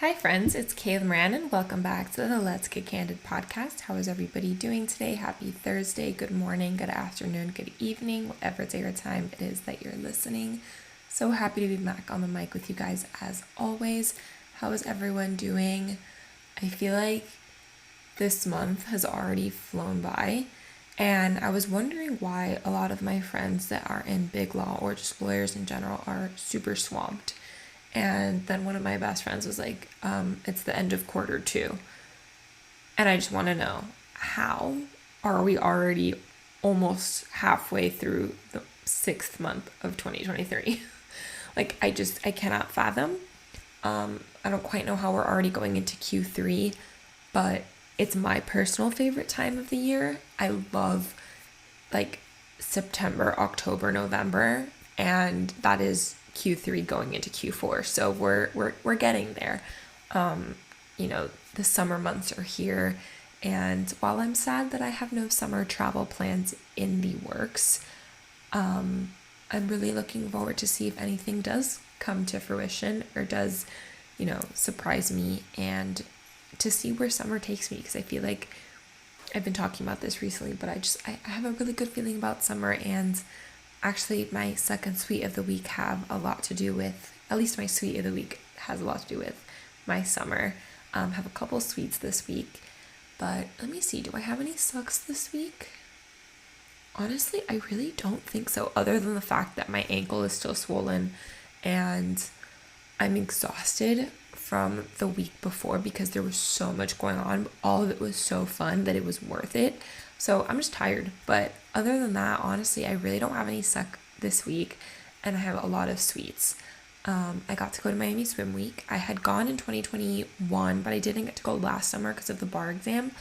Hi friends, it's Kayla Moran and welcome back to the Let's Get Candid podcast. How is everybody doing today? Happy Thursday, good morning, good afternoon, good evening, whatever day or time it is that you're listening. So happy to be back on the mic with you guys as always. How is everyone doing? I feel like this month has already flown by, and I was wondering why a lot of my friends that are in big law or just lawyers in general are super swamped. And then one of my best friends was like, it's the end of quarter two. And I just want to know, how are we already almost halfway through the 6th month of 2023? I cannot fathom. I don't quite know how we're already going into Q3, but it's my personal favorite time of the year. I love September, October, November, and that is Q3 going into Q4. So we're getting there. The summer months are here, and while I'm sad that I have no summer travel plans in the works, I'm really looking forward to see if anything does come to fruition or does, surprise me, and to see where summer takes me, because I feel like I've been talking about this recently, but I have a really good feeling about summer. And actually, my second suite of the week have a lot to do with, at least my suite of the week has a lot to do with my summer. Have a couple suites this week, but let me see, do I have any sucks this week? Honestly, I really don't think so, other than the fact that my ankle is still swollen and I'm exhausted from the week before because there was so much going on, but all of it was so fun that it was worth it. So I'm just tired, but other than that, honestly, I really don't have any suck this week, and I have a lot of sweets. I got to go to Miami Swim Week. I had gone in 2021, but I didn't get to go last summer because of the bar exam.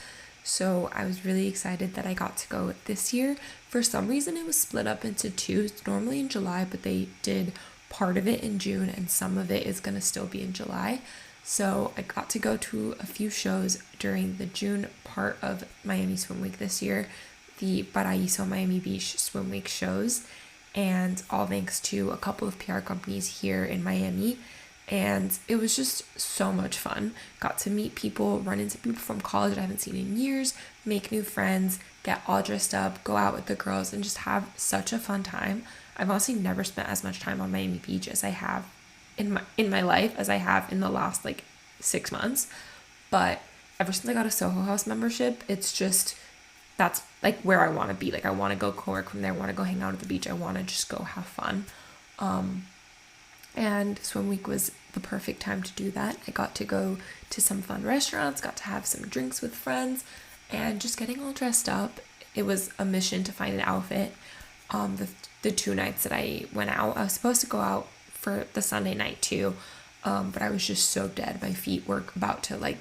So I was really excited that I got to go this year. For some reason, it was split up into two. It's normally in July, but they did part of it in June, and some of it is going to still be in July. So I got to go to a few shows during the June part of Miami Swim Week this year, the Paraíso Miami Beach Swim Week shows, and all thanks to a couple of PR companies here in Miami. And it was just so much fun. Got to meet people, run into people from college that I haven't seen in years, make new friends, get all dressed up, go out with the girls, and just have such a fun time. I've honestly never spent as much time on Miami Beach as I have in my life as I have in the last 6 months. But ever since I got a Soho House membership, it's just, that's where I want to be. I want to go co-work from there. I want to go hang out at the beach. I want to just go have fun. And swim week was the perfect time to do that. I got to go to some fun restaurants, got to have some drinks with friends, and just getting all dressed up. It was a mission to find an outfit. The 2 nights that I went out, I was supposed to go out for the Sunday night too, but I was just so dead. My feet were about to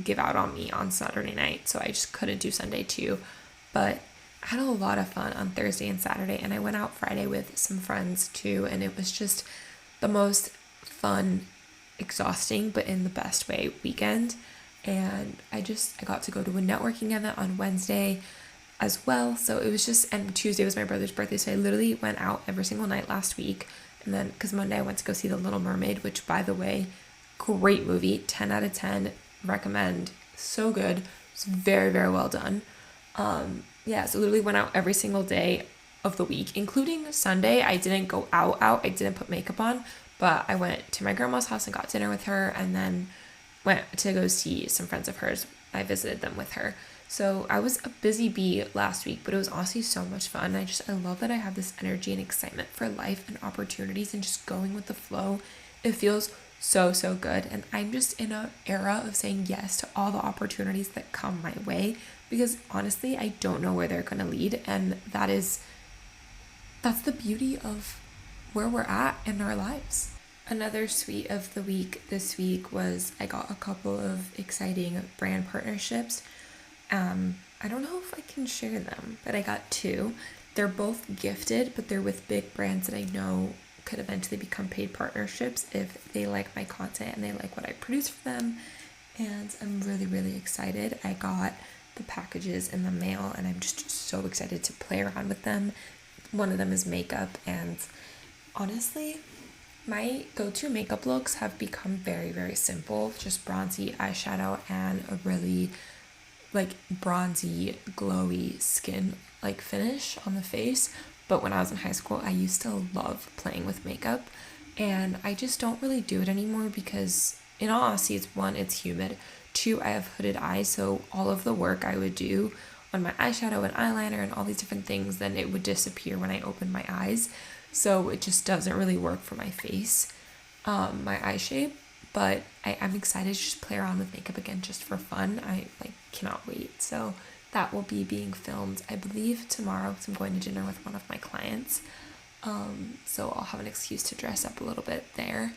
give out on me on Saturday night, so I just couldn't do Sunday too. But I had a lot of fun on Thursday and Saturday, and I went out Friday with some friends too, and it was just the most fun, exhausting, but in the best way weekend. And I got to go to a networking event on Wednesday as well. So it was just, and Tuesday was my brother's birthday, so I literally went out every single night last week. And then, because Monday I went to go see The Little Mermaid, which, by the way, great movie, 10 out of 10, recommend, so good. It's very, very well done. So literally went out every single day of the week, including Sunday. I didn't go out, I didn't put makeup on, but I went to my grandma's house and got dinner with her, and then went to go see some friends of hers. I visited them with her. So I was a busy bee last week, but it was honestly so much fun. I love that I have this energy and excitement for life and opportunities and just going with the flow. It feels so, so good. And I'm just in an era of saying yes to all the opportunities that come my way, because honestly, I don't know where they're going to lead. And that's the beauty of where we're at in our lives. Another suite of the week this week was I got a couple of exciting brand partnerships. I don't know if I can share them, but I got 2. They're both gifted, but they're with big brands that I know could eventually become paid partnerships if they like my content and they like what I produce for them. And I'm really, really excited. I got the packages in the mail, and I'm just so excited to play around with them. One of them is makeup, and honestly, My go-to makeup looks have become very, very simple. Just bronzy eyeshadow and a really like bronzy, glowy skin like finish on the face. But when I was in high school, I used to love playing with makeup, and I just don't really do it anymore because, in all honesty, it's one, it's humid. Two, I have hooded eyes, so all of the work I would do on my eyeshadow and eyeliner and all these different things, then it would disappear when I opened my eyes. So it just doesn't really work for my face, my eye shape. But I'm excited to just play around with makeup again just for fun. I cannot wait. So that will be being filmed, I believe, tomorrow because I'm going to dinner with one of my clients. So I'll have an excuse to dress up a little bit there.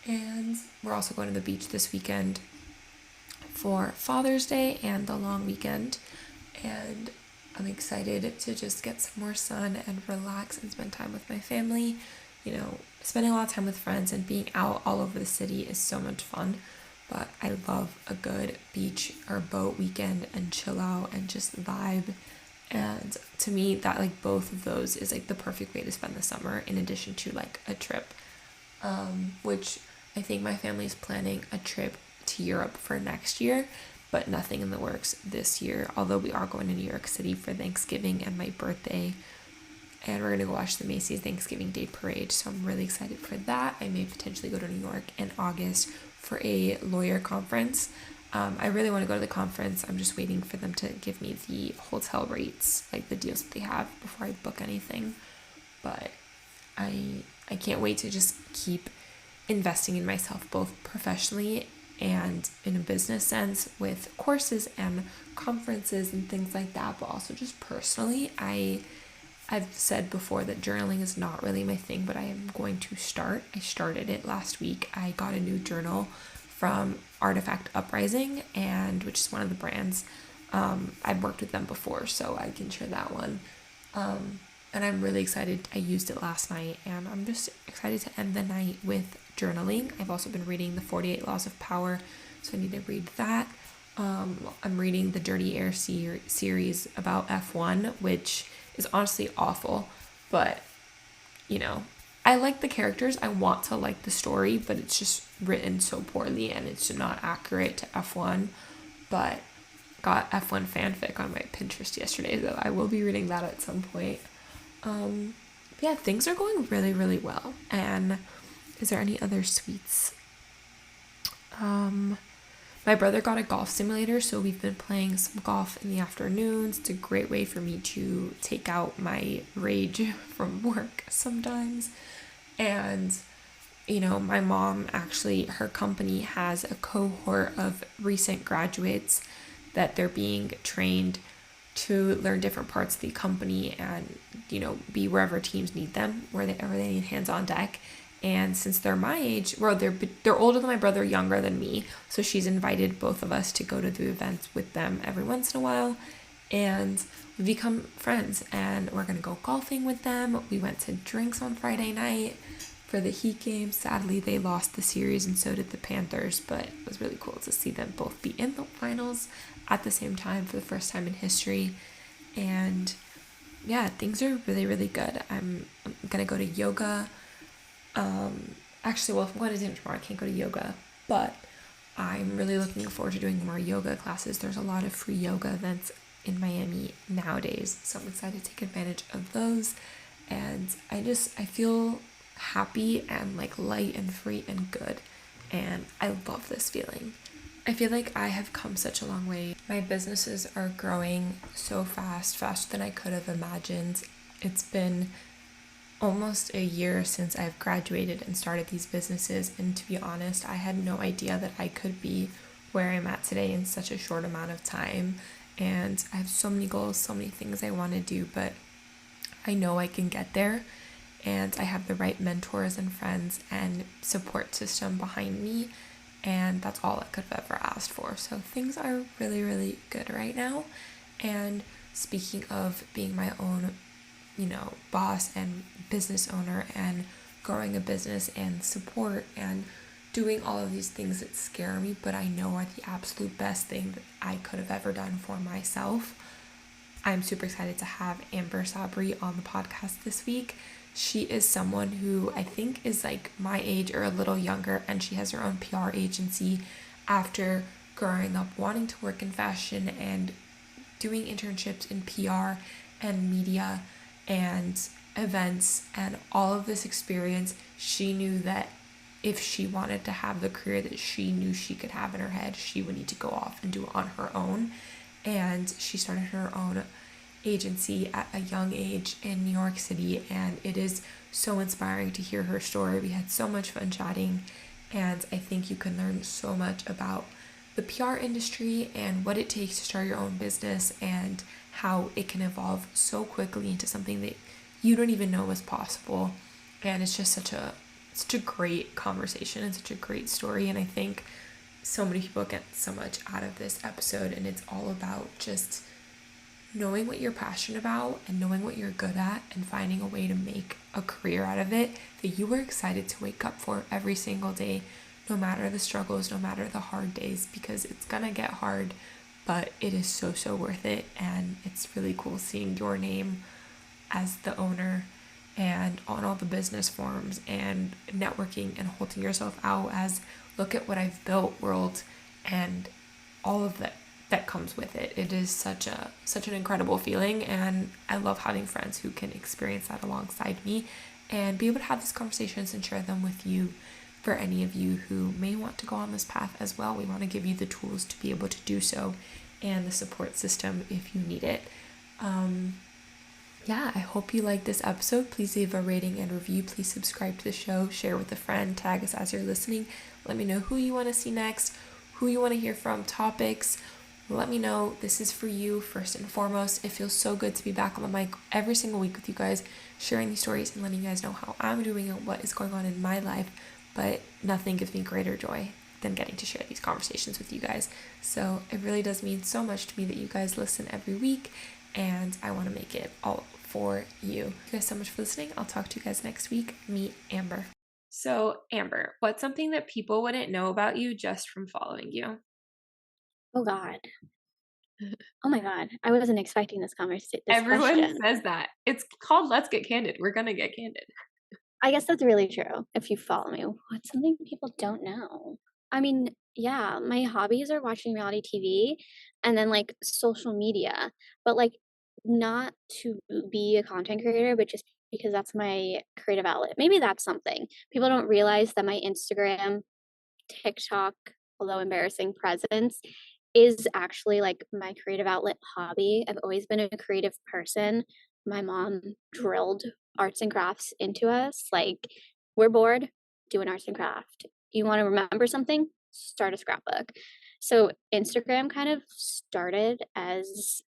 And we're also going to the beach this weekend for Father's Day and the long weekend. And I'm excited to just get some more sun and relax and spend time with my family. Spending a lot of time with friends and being out all over the city is so much fun. But I love a good beach or boat weekend and chill out and just vibe. And to me, that both of those is the perfect way to spend the summer, in addition to a trip. Which I think my family is planning a trip to Europe for next year, but nothing in the works this year. Although we are going to New York City for Thanksgiving and my birthday, and we're gonna go watch the Macy's Thanksgiving Day Parade. So I'm really excited for that. I may potentially go to New York in August for a lawyer conference. I really want to go to the conference. I'm just waiting for them to give me the hotel rates, the deals that they have before I book anything. But I can't wait to just keep investing in myself, both professionally and in a business sense with courses and conferences and things like that, but also just personally. I've said before that journaling is not really my thing, but I am going to start. I started it last week. I got a new journal from Artifact Uprising, which is one of the brands. I've worked with them before, so I can share that one. And I'm really excited. I used it last night, and I'm just excited to end the night with journaling. I've also been reading the 48 Laws of Power, so I need to read that. I'm reading the Dirty Air series about F1, which is honestly awful, but I like the characters. I want to like the story, but it's just written so poorly and it's not accurate to F1. But got F1 fanfic on my Pinterest yesterday, so I will be reading that at some point. Yeah, things are going really, really well. And is there any other sweets? My brother got a golf simulator, so we've been playing some golf in the afternoons. It's a great way for me to take out my rage from work sometimes. And, my mom actually, her company has a cohort of recent graduates that they're being trained to learn different parts of the company and, be wherever teams need them, wherever they need hands on deck. And since they're my age, well, they're older than my brother, younger than me, so she's invited both of us to go to the events with them every once in a while, and we become friends, and we're gonna go golfing with them. We went to drinks on Friday night for the Heat game. Sadly, they lost the series, and so did the Panthers, but it was really cool to see them both be in the finals at the same time for the first time in history. And yeah, things are really, really good. I'm gonna go to yoga. Actually, well, if I'm going to dinner tomorrow, I can't go to yoga, but I'm really looking forward to doing more yoga classes. There's a lot of free yoga events in Miami nowadays, so I'm excited to take advantage of those. And I feel happy and light and free and good, and I love this feeling. I feel like I have come such a long way. My businesses are growing so fast, faster than I could have imagined. It's been almost a year since I've graduated and started these businesses, and to be honest, I had no idea that I could be where I'm at today in such a short amount of time. And I have so many goals, so many things I want to do, but I know I can get there, and I have the right mentors and friends and support system behind me, and that's all I could have ever asked for. So things are really, really good right now. And speaking of being my own boss and business owner and growing a business and support and doing all of these things that scare me, but I know are the absolute best thing that I could have ever done for myself. I'm super excited to have Amber Sabri on the podcast this week. She is someone who I think is like my age or a little younger, and she has her own PR agency after growing up wanting to work in fashion and doing internships in PR and media and events and all of this experience. She knew that if she wanted to have the career that she knew she could have in her head, she would need to go off and do it on her own. And she started her own agency at a young age in New York City, and it is so inspiring to hear her story. We had so much fun chatting, and I think you can learn so much about the PR industry and what it takes to start your own business and how it can evolve so quickly into something that you don't even know is possible. And it's just such a great conversation and such a great story. And I think so many people get so much out of this episode, and it's all about just knowing what you're passionate about and knowing what you're good at and finding a way to make a career out of it that you were excited to wake up for every single day, no matter the struggles, no matter the hard days, because it's gonna get hard, but it is so worth it. And it's really cool seeing your name as the owner and on all the business forums and networking and holding yourself out as look at what I've built world and all of that comes with it. It is such an incredible feeling, and I love having friends who can experience that alongside me and be able to have these conversations and share them with you. For any of you who may want to go on this path as well, we want to give you the tools to be able to do so and the support system if you need it. Yeah, I hope you liked this episode. Please leave a rating and review. Please subscribe to the show, share with a friend, tag us as you're listening. Let me know who you want to see next, who you want to hear from, topics. Let me know. This is for you first and foremost. It feels so good to be back on the mic every single week with you guys, sharing these stories and letting you guys know how I'm doing and what is going on in my life. But nothing gives me greater joy than getting to share these conversations with you guys. So it really does mean so much to me that you guys listen every week, and I want to make it all for you. Thank you guys so much for listening. I'll talk to you guys next week. Meet Amber. So, Amber, what's something that people wouldn't know about you just from following you? Oh God. Oh my God. I wasn't expecting this conversation, this Everyone question. says that. It's called Let's Get Candid. We're going to get candid. I guess that's really true. If you follow me, what's something people don't know? I mean, yeah, my hobbies are watching reality TV and then like social media, but like not to be a content creator, but just because that's my creative outlet. Maybe that's something. People don't realize that my Instagram, TikTok, although embarrassing presence is actually like my creative outlet hobby. I've always been a creative person. My mom drilled arts and crafts into us. Like, we're bored, do an arts and craft. You want to remember something? Start a scrapbook. So, Instagram kind of started as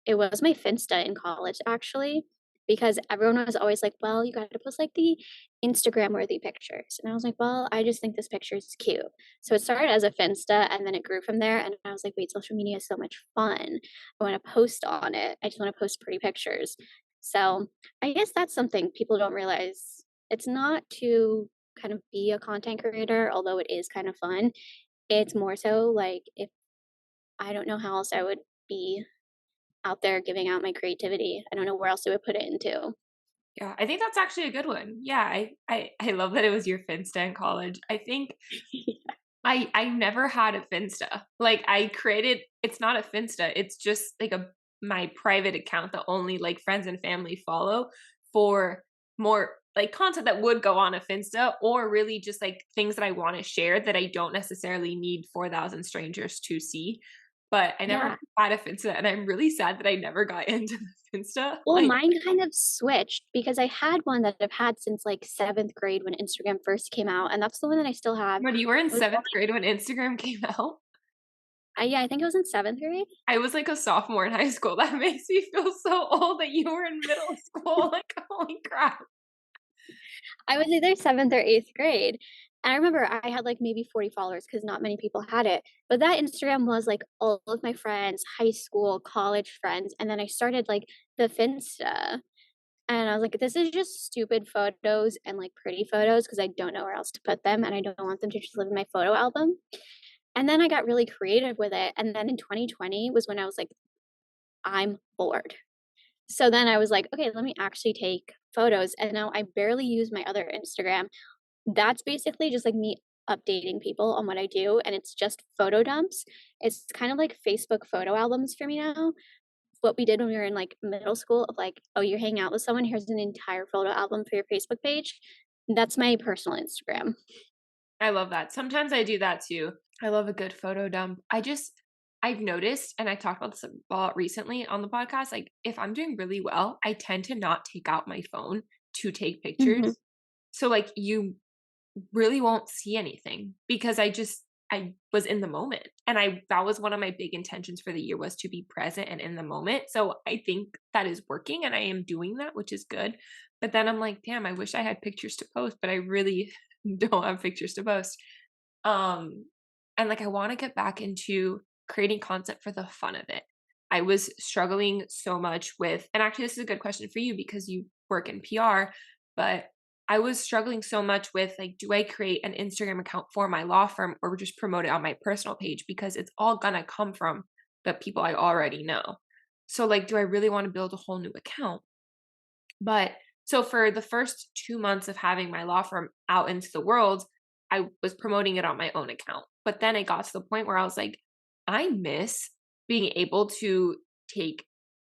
it was my Finsta in college, actually, because everyone was always like, well, you got to post like the Instagram worthy pictures. And I was like, well, I just think this picture is cute. So it started as a Finsta and then it grew from there. And I was like, wait, social media is so much fun. I want to post on it. I just want to post pretty pictures. So I guess that's something people don't realize. It's not to kind of be a content creator, although it is kind of fun. It's more so like if I don't know how else I would be out there giving out my creativity. I don't know where else I would put it into. Yeah, I think that's actually a good one. Yeah, I love that it was your Finsta in college. I think I never had a Finsta. Like I created it's not a Finsta, it's just like a my private account that only like friends and family follow for more like content that would go on a Finsta or really just like things that I want to share that I don't necessarily need 4,000 strangers to see. But I never Yeah. had a Finsta, and I'm really sad that I never got into the Finsta. Well, Like, mine kind of switched because I had one that I've had since like seventh grade when Instagram first came out, and that's the one that I still have. when you were in It was seventh grade when Instagram came out, yeah, I think I was in seventh grade. I was like a sophomore in high school. That makes me feel so old that you were in middle school. Like, holy crap. I was either seventh or eighth grade. And I remember I had like maybe 40 followers because not many people had it. But that Instagram was like all of my friends, high school, college friends. And then I started like the Finsta. And I was like, this is just stupid photos and like pretty photos because I don't know where else to put them. And I don't want them to just live in my photo album. And then I got really creative with it. And then in 2020 was when I was like, I'm bored. So then I was like, okay, let me actually take photos. And now I barely use my other Instagram. That's basically just like me updating people on what I do. And it's just photo dumps. It's kind of like Facebook photo albums for me now. What we did when we were in like middle school of like, oh, you're hanging out with someone, here's an entire photo album for your Facebook page. That's my personal Instagram. I love that. Sometimes I do that too. I love a good photo dump. I've noticed, and I talked about this a lot recently on the podcast, like if I'm doing really well, I tend to not take out my phone to take Mm-hmm. pictures. So like you really won't see anything because I was in the moment. And that was one of my big intentions for the year, was to be present and in the moment. So I think that is working and I am doing that, which is good. But then I'm like, damn, I wish I had pictures to post, but I really don't have pictures to post. Um and like I want to get back into creating content for the fun of it. I was struggling so much with, and actually this is a good question for you because you work in PR, but I was struggling so much with like, do I create an Instagram account for my law firm or just promote it on my personal page? Because it's all gonna come from the people I already know. So like, do I really want to build a whole new account? But so for the first 2 months of having my law firm out into the world, I was promoting it on my own account. But then it got to the point where I was like, I miss being able to take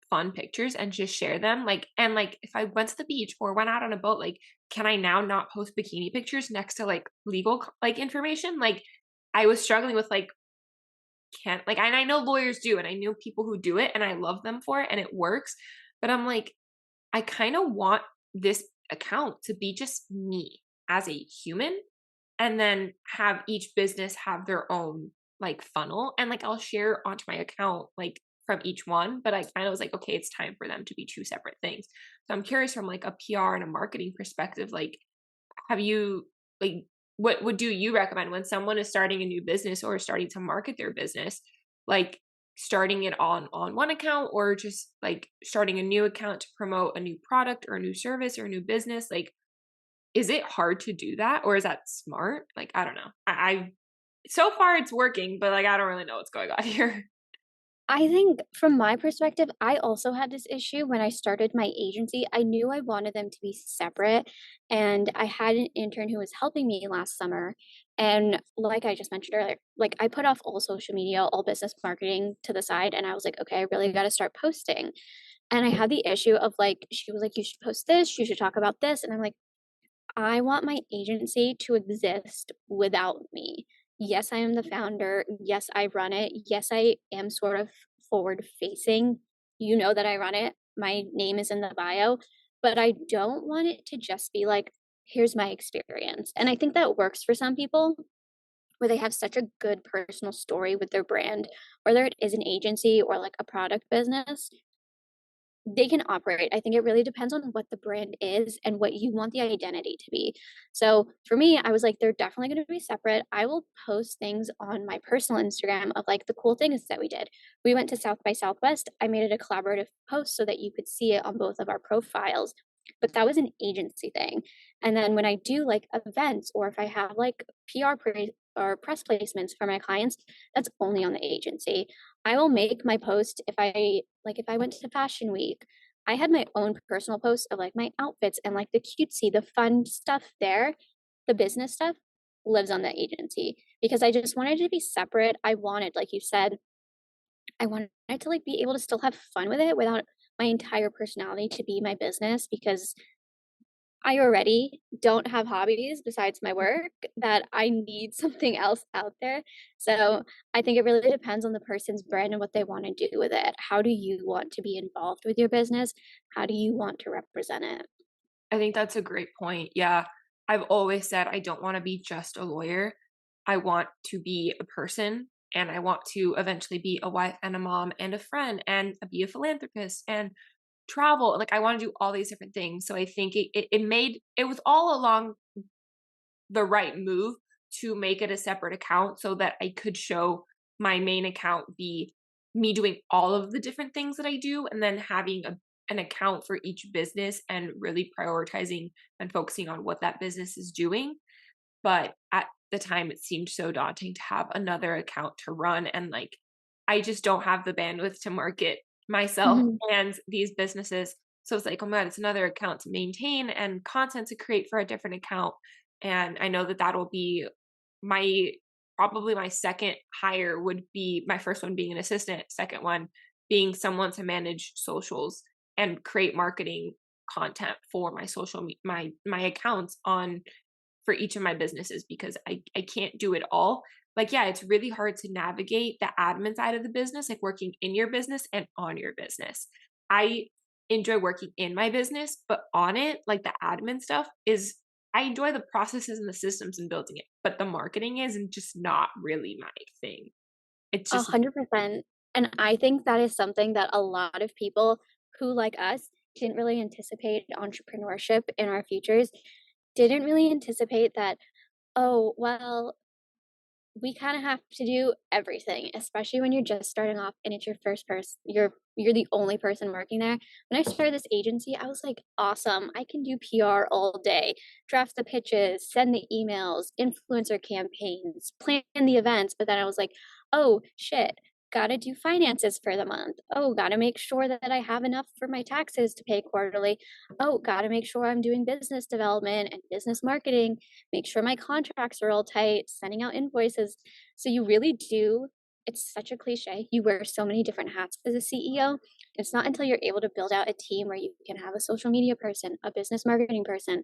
fun pictures and just share them. Like, and like if I went to the beach or went out on a boat, like, can I now not post bikini pictures next to like legal like information? Like, I was struggling with like, can't like, and I know lawyers do, and I know people who do it, and I love them for it, and it works. But I'm like, I kind of want this account to be just me as a human, and then have each business have their own like funnel, and like I'll share onto my account like from each one, but I kind of was like, okay, it's time for them to be two separate things. So I'm curious from like a PR and a marketing perspective, like have you like what would do you recommend when someone is starting a new business or starting to market their business, like starting it on one account or just like starting a new account to promote a new product or a new service or a new business? Like, is it hard to do that or is that smart? Like, I don't know. I so far it's working, but like I don't really know what's going on here. I think from my perspective, I also had this issue when I started my agency. I knew I wanted them to be separate, and I had an intern who was helping me last summer. And like I just mentioned earlier, like I put off all social media, all business marketing to the side, and I was like, okay, I really got to start posting. And I had the issue of like, she was like, you should post this, you should talk about this. And I'm like, I want my agency to exist without me. Yes, I am the founder. Yes, I run it. Yes, I am sort of forward facing. You know that I run it. My name is in the bio, but I don't want it to just be like, here's my experience. And I think that works for some people where they have such a good personal story with their brand, whether it is an agency or like a product business, they can operate. I think it really depends on what the brand is and what you want the identity to be. So for me, I was like, they're definitely going to be separate. I will post things on my personal Instagram of like the cool things that we did. We went to South by Southwest. I made it a collaborative post so that you could see it on both of our profiles. But that was an agency thing. And then when I do like events or if I have like or press placements for my clients, that's only on the agency. I will make my post if I went to Fashion Week, I had my own personal post of like my outfits and like the cutesy, the fun stuff there. The business stuff lives on the agency because I just wanted it to be separate. I wanted, like you said, I wanted to like be able to still have fun with it without my entire personality to be my business because I already don't have hobbies besides my work that I need something else out there. So I think it really depends on the person's brand and what they want to do with it. How do you want to be involved with your business? How do you want to represent it? I think that's a great point. Yeah. I've always said I don't want to be just a lawyer. I want to be a person and I want to eventually be a wife and a mom and a friend and be a philanthropist and travel. Like I want to do all these different things. So I think it was all along the right move to make it a separate account so that I could show my main account be me doing all of the different things that I do and then having an account for each business and really prioritizing and focusing on what that business is doing. But at the time, it seemed so daunting to have another account to run. And like, I just don't have the bandwidth to market myself Mhm. and these businesses. So it's like, oh my God, it's another account to maintain and content to create for a different account. And I know that that'll be my probably my second hire would be my first one being an assistant, second one being someone to manage socials and create marketing content for my my accounts on for each of my businesses because I can't do it all. Like, yeah, it's really hard to navigate the admin side of the business, like working in your business and on your business. I enjoy working in my business, but on it, like the admin stuff is, I enjoy the processes and the systems and building it, but the marketing is just not really my thing. It's just, 100%. And I think that is something that a lot of people who, like us, didn't really anticipate entrepreneurship in our futures, didn't really anticipate that, oh, well, we kind of have to do everything, especially when you're just starting off and it's your first person. You're the only person working there. When I started this agency, I was like, awesome. I can do PR all day, draft the pitches, send the emails, influencer campaigns, plan the events. But then I was like, oh shit, gotta do finances for the month. Oh, gotta make sure that I have enough for my taxes to pay quarterly. Oh, gotta make sure I'm doing business development and business marketing, make sure my contracts are all tight, sending out invoices. So you really do. It's such a cliche. You wear so many different hats as a CEO. It's not until you're able to build out a team where you can have a social media person, a business marketing person,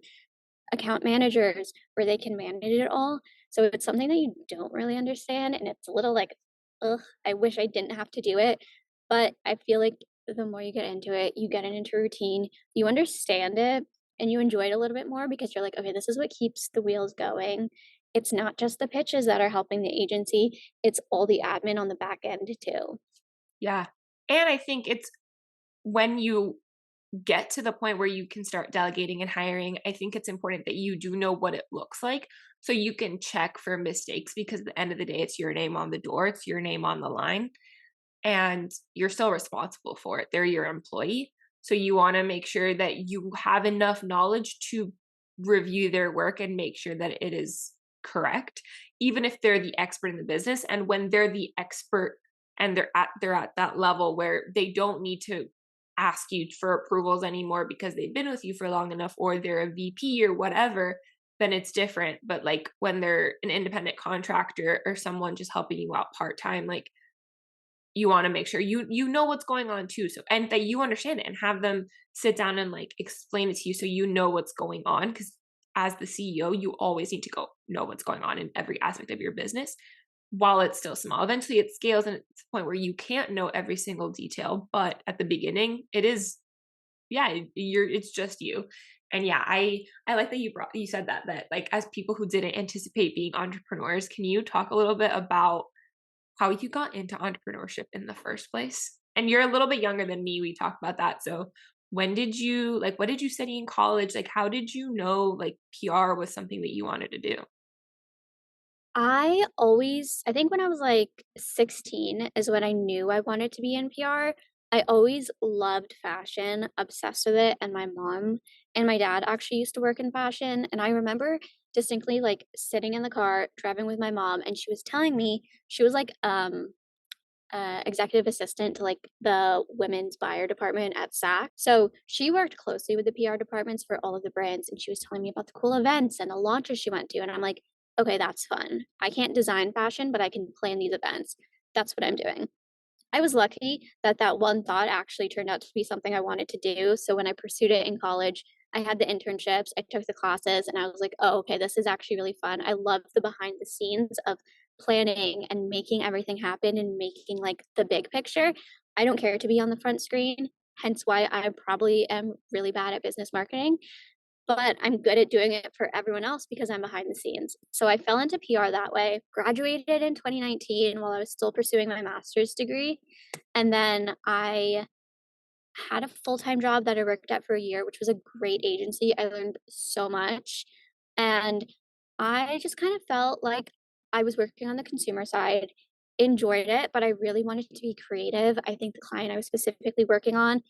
account managers, where they can manage it all. So it's something that you don't really understand. And it's a little like, ugh, I wish I didn't have to do it. But I feel like the more you get into it, you get it into routine, you understand it, and you enjoy it a little bit more because you're like, okay, this is what keeps the wheels going. It's not just the pitches that are helping the agency, it's all the admin on the back end too. yeah. And I think it's when you get to the point where you can start delegating and hiring, I think it's important that you do know what it looks like so you can check for mistakes because at the end of the day, it's your name on the door, it's your name on the line, and you're still responsible for it. They're your employee. So you want to make sure that you have enough knowledge to review their work and make sure that it is correct, even if they're the expert in the business. And when they're the expert and they're at that level where they don't need to ask you for approvals anymore because they've been with you for long enough or they're a VP or whatever, then it's different. But like when they're an independent contractor or someone just helping you out part-time, like you want to make sure you know what's going on too, so and that you understand it and have them sit down and like explain it to you so you know what's going on, because as the CEO you always need to go know what's going on in every aspect of your business while it's still small. Eventually it scales and it's the point where you can't know every single detail, but at the beginning it is, yeah, it's just you. And yeah, I like that you said that like as people who didn't anticipate being entrepreneurs, can you talk a little bit about how you got into entrepreneurship in the first place? And you're a little bit younger than me. We talked about that. So when did you like what did you study in college? Like how did you know like PR was something that you wanted to do? I think when I was like 16 is when I knew I wanted to be in PR. I always loved fashion, obsessed with it, and my mom and my dad actually used to work in fashion. And I remember distinctly like sitting in the car driving with my mom, and she was telling me she was like executive assistant to like the women's buyer department at Saks. So she worked closely with the PR departments for all of the brands, and she was telling me about the cool events and the launches she went to. And I'm like, okay, that's fun. I can't design fashion, but I can plan these events. That's what I'm doing. I was lucky that that one thought actually turned out to be something I wanted to do. So when I pursued it in college, I had the internships, I took the classes, and I was like, oh, okay, this is actually really fun. I love the behind the scenes of planning and making everything happen and making like the big picture. I don't care to be on the front screen, hence why I probably am really bad at business marketing, but I'm good at doing it for everyone else because I'm behind the scenes. So I fell into PR that way, graduated in 2019 while I was still pursuing my master's degree. And then I had a full-time job that I worked at for a year, which was a great agency. I learned so much. And I just kind of felt like I was working on the consumer side, enjoyed it, but I really wanted to be creative. I think the client I was specifically working on,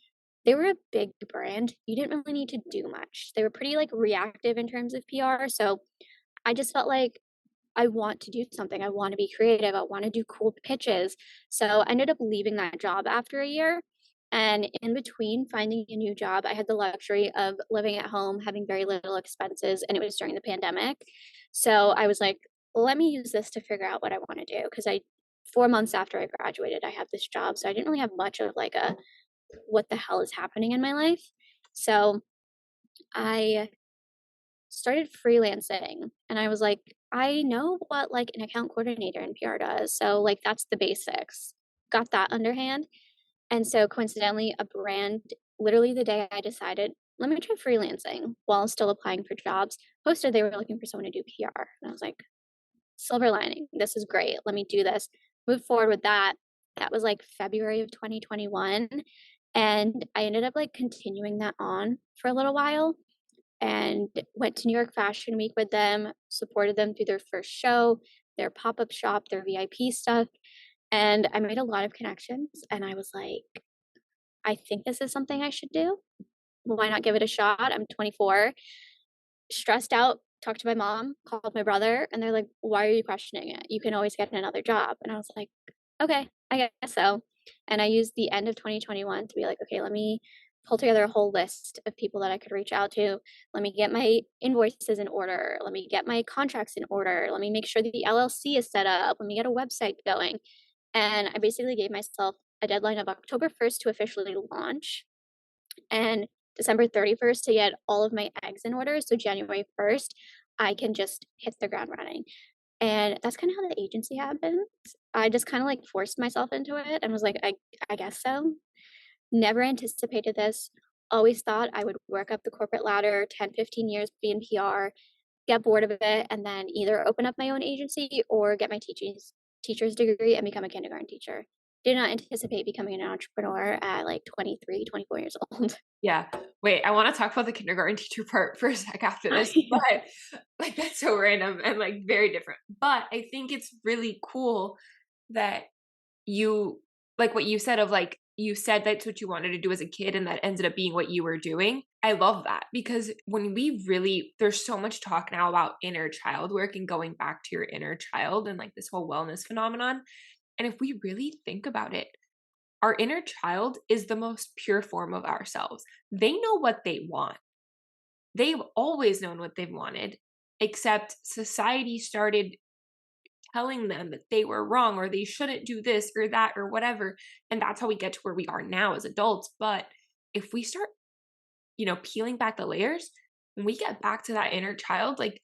they were a big brand. You didn't really need to do much. They were pretty like reactive in terms of PR. So I just felt like I want to do something. I want to be creative. I want to do cool pitches. So I ended up leaving that job after a year And in between finding a new job, I had the luxury of living at home, having very little expenses, and it was during the pandemic. So I was like, let me use this to figure out what I want to do. Because 4 months after I graduated, I had this job. So I didn't really have much of like a what the hell is happening in my life. So I started freelancing and I was like, I know what like an account coordinator in PR does. So like that's the basics. Got that underhand. And so coincidentally, a brand, literally the day I decided, let me try freelancing while still applying for jobs, posted they were looking for someone to do PR. And I was like, silver lining, this is great. Let me do this. Move forward with that. That was like February of 2021. And I ended up like continuing that on for a little while and went to New York Fashion Week with them, supported them through their first show, their pop up shop, their VIP stuff. And I made a lot of connections. And I was like, I think this is something I should do. Why not give it a shot? I'm 24, stressed out, talked to my mom, called my brother, and they're like, why are you questioning it? You can always get another job. And I was like, okay, I guess so. And I used the end of 2021 to be like, okay, let me pull together a whole list of people that I could reach out to. Let me get my invoices in order. Let me get my contracts in order. Let me make sure that the LLC is set up. Let me get a website going. And I basically gave myself a deadline of October 1st to officially launch and December 31st to get all of my eggs in order. So January 1st, I can just hit the ground running. And that's kind of how the agency happened. I just kind of like forced myself into it and was like, I guess so. Never anticipated this. Always thought I would work up the corporate ladder, 10, 15 years, be in PR, get bored of it, and then either open up my own agency or get my teacher's degree and become a kindergarten teacher. Did not anticipate becoming an entrepreneur at like 23, 24 years old. Yeah. Wait, I want to talk about the kindergarten teacher part for a sec after this, but like that's so random and like very different. But I think it's really cool that you like what you said of like you said that's what you wanted to do as a kid and that ended up being what you were doing. I love that because when we really there's so much talk now about inner child work and going back to your inner child and like this whole wellness phenomenon. And if we really think about it, our inner child is the most pure form of ourselves. They know what they want. They've always known what they've wanted, except society started telling them that they were wrong or they shouldn't do this or that or whatever. And that's how we get to where we are now as adults. But if we start, peeling back the layers, when we get back to that inner child, like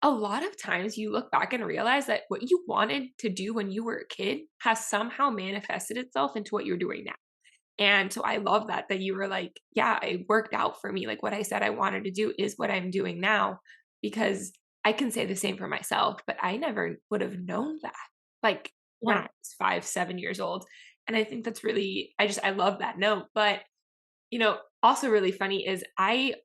a lot of times you look back and realize that what you wanted to do when you were a kid has somehow manifested itself into what you're doing now. And so I love that you were like, yeah, it worked out for me. Like what I said I wanted to do is what I'm doing now because I can say the same for myself, but I never would have known that like when I Yeah. was 5, 7 years old. And I think that's really, I love that note. But, also really funny is I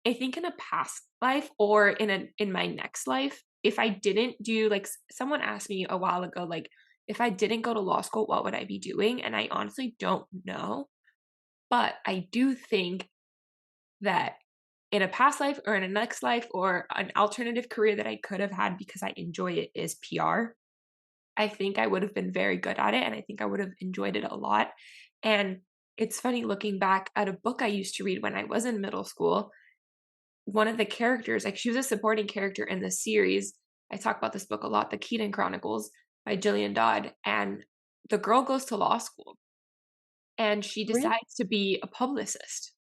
think in a past life or in my next life, if I didn't do like someone asked me a while ago, like if I didn't go to law school, what would I be doing? And I honestly don't know. But I do think that in a past life or in a next life or an alternative career that I could have had because I enjoy it is PR. I think I would have been very good at it and I think I would have enjoyed it a lot. And it's funny looking back at a book I used to read when I was in middle school. One of the characters, like she was a supporting character in the series. I talk about this book a lot, The Keaton Chronicles by Gillian Dodd. And the girl goes to law school and she Really? decides to be a publicist.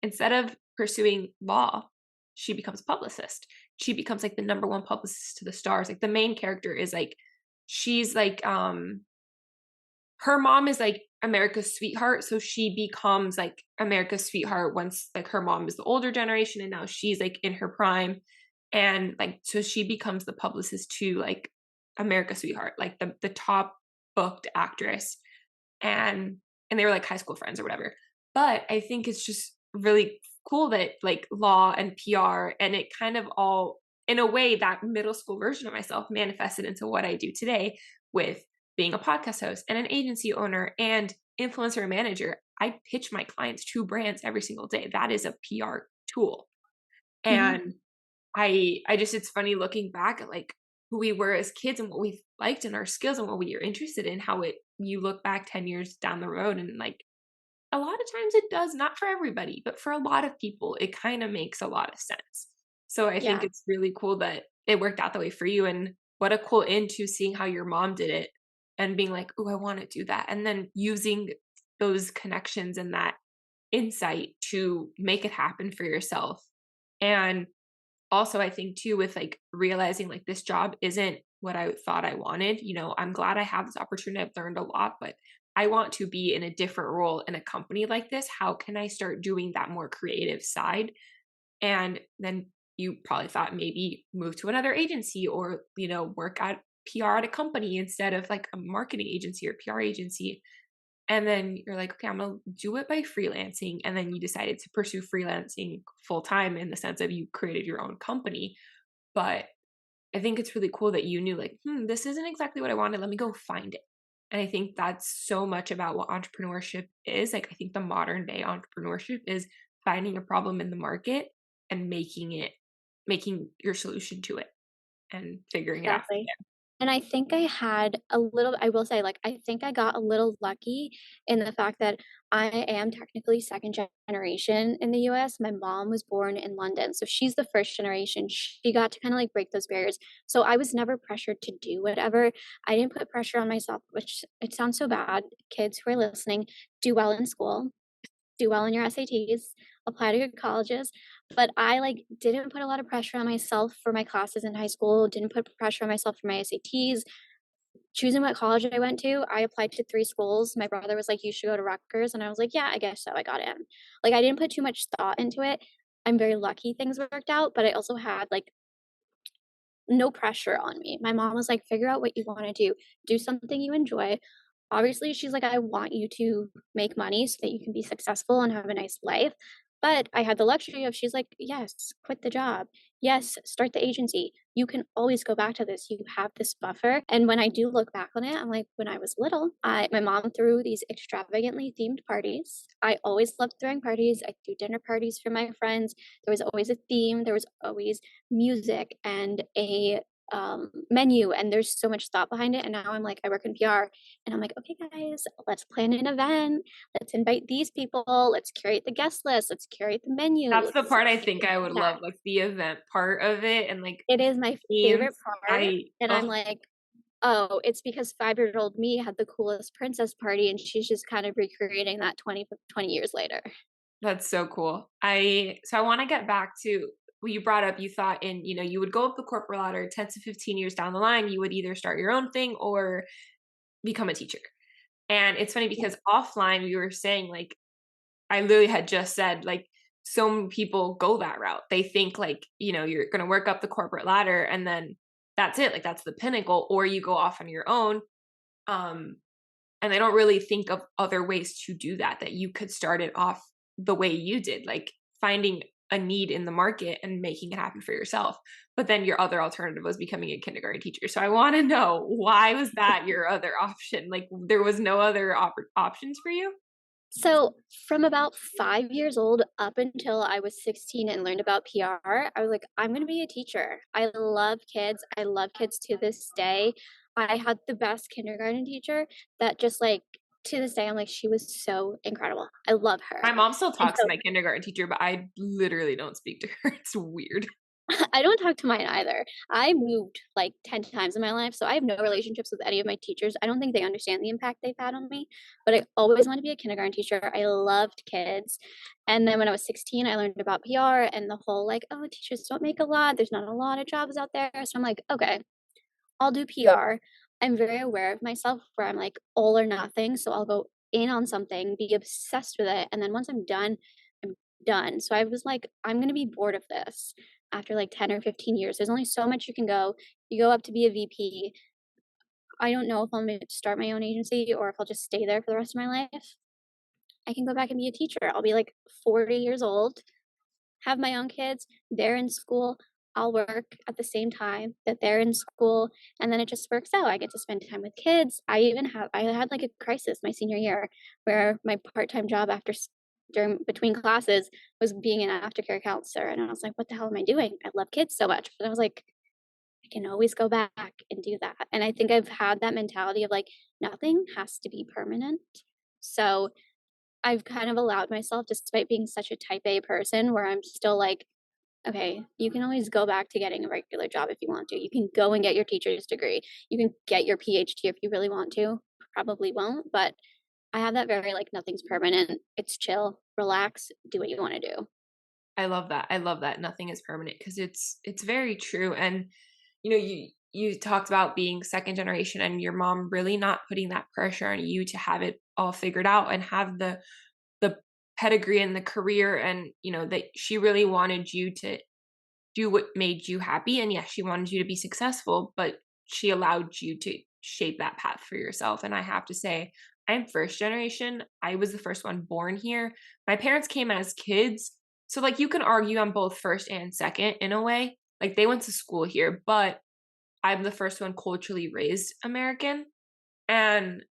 Instead of pursuing law, she becomes a publicist. She becomes like the number one publicist to the stars. Like the main character is like, she's like, her mom is like America's sweetheart. So she becomes like America's sweetheart once like her mom is the older generation and now she's like in her prime. And like, so she becomes the publicist to like America's sweetheart, like the top booked actress. And they were like high school friends or whatever. But I think it's just really cool that like law and PR and it kind of all in a way that middle school version of myself manifested into what I do today with being a podcast host and an agency owner and influencer manager. I pitch my clients to brands every single day. That is a PR tool. Mhm. And I just it's funny looking back at like who we were as kids and what we liked and our skills and what we are interested in, how it you look back 10 years down the road and like a lot of times it does, not for everybody, but for a lot of people, it kind of makes a lot of sense. So I think Yeah, it's really cool that it worked out that way for you. And what a cool into seeing how your mom did it and being like, oh, I want to do that. And then using those connections and that insight to make it happen for yourself. And also, I think too, with like realizing like this job isn't what I thought I wanted. I'm glad I have this opportunity. I've learned a lot, but I want to be in a different role in a company like this. How can I start doing that more creative side? And then you probably thought maybe move to another agency or, work at PR at a company instead of like a marketing agency or PR agency. And then you're like, okay, I'm going to do it by freelancing. And then you decided to pursue freelancing full time in the sense of you created your own company. But I think it's really cool that you knew, like, this isn't exactly what I wanted. Let me go find it. And I think that's so much about what entrepreneurship is. Like, I think the modern day entrepreneurship is finding a problem in the market and making your solution to it and figuring it out from exactly. And I think I will say, like, I think I got a little lucky in the fact that I am technically second generation in the US. My mom was born in London, so she's the first generation. She got to kind of like break those barriers. So I was never pressured to do whatever. I didn't put pressure on myself, which it sounds so bad. Kids who are listening, do well in school, do well in your SATs, apply to good colleges. But I like didn't put a lot of pressure on myself for my classes in high school, didn't put pressure on myself for my SATs. Choosing what college I went to, I applied to 3 schools. My brother was like, "You should go to Rutgers," and I was like, "Yeah, I guess so." I got in. Like, I didn't put too much thought into it. I'm very lucky things worked out, but I also had, like, no pressure on me. My mom was like, "Figure out what you wanna do. Do something you enjoy." Obviously, she's like, "I want you to make money so that you can be successful and have a nice life." But I had the luxury of she's like, "Yes, quit the job. Yes, start the agency. You can always go back to this. You have this buffer." And when I do look back on it, I'm like, when I was little, I my mom threw these extravagantly themed parties. I always loved throwing parties. I threw dinner parties for my friends. There was always a theme. There was always music and a menu, and there's so much thought behind it. And now I'm like, I work in PR, and I'm like, okay, guys, let's plan an event. Let's invite these people. Let's curate the guest list. Let's curate the menu. That's the Let's part I make think it I do would that. love, like the event part of it and like It is my themes. favorite part. I And I'm oh, like, oh, it's because 5-year-old me had the coolest princess party, and she's just kind of recreating that 20 years later. that's so cool. I want to get back to what you brought up. You thought you would go up the corporate ladder 10 to 15 years down the line, you would either start your own thing or become a teacher. And it's funny Yeah. because offline we were saying like I literally had just said like so many people go that route. They think like, you're going to work up the corporate ladder and then that's it. Like that's the pinnacle or you go off on your own. Um and they don't really think of other ways to do that you could start it off the way you did, like finding a need in the market and making it happen for yourself. But then your other alternative was becoming a kindergarten teacher. So I want to know, why was that your other option? Like there was no other options for you? So, from about 5 years old up until I was 16 and learned about PR, I was like, I'm going to be a teacher. I love kids. I love kids to this day. I had the best kindergarten teacher that just like to this day, I'm like, she was so incredible. I love her. My mom still And talks to so my kindergarten teacher, but I literally don't speak to her. It's weird. I don't talk to mine either. I moved like 10 times in my life, so I have no relationships with any of my teachers. I don't think they understand the impact they've had on me, but I always wanted to be a kindergarten teacher. I loved kids. And then when I was 16, I learned about PR and the whole like, oh, teachers don't make a lot. There's not a lot of jobs out there. So I'm like, okay, I'll do PR. I'm very aware of myself where I'm like all or nothing. So I'll go in on something, be obsessed with it. And then once I'm done. So I was like, I'm going to be bored of this after like 10 or 15 years. There's only so much you can go. You go up to be a VP. I don't know if I'm going to start my own agency or if I'll just stay there for the rest of my life. I can go back and be a teacher. I'll be like 40 years old, have my own kids, they're in school, I'll work at the same time that they're in school, and then it just works out. I get to spend time with kids. I had like a crisis my senior year where my part-time job during between classes was being an aftercare counselor, and I was like, what the hell am I doing? I love kids so much. But I was like, I can always go back and do that. And I think I've had that mentality of like nothing has to be permanent. So I've kind of allowed myself, despite being such a type A person, where I'm still like, okay, you can always go back to getting a regular job if you want to. You can go and get your teacher's degree. You can get your PhD if you really want to. Probably won't, but I have that very like nothing's permanent. It's chill, relax, do what you want to do. I love that. I love that nothing is permanent, because it's very true. And you know, you talked about being second generation and your mom really not putting that pressure on you to have it all figured out and have the pedigree and the career, and you know that she really wanted you to do what made you happy. And yes, she wanted you to be successful, but she allowed you to shape that path for yourself. And I have to say, I'm first generation. I was the first one born here. My parents came as kids. So, like, you can argue I'm both first and second in a way. Like, they went to school here, but I'm the first one culturally raised American. And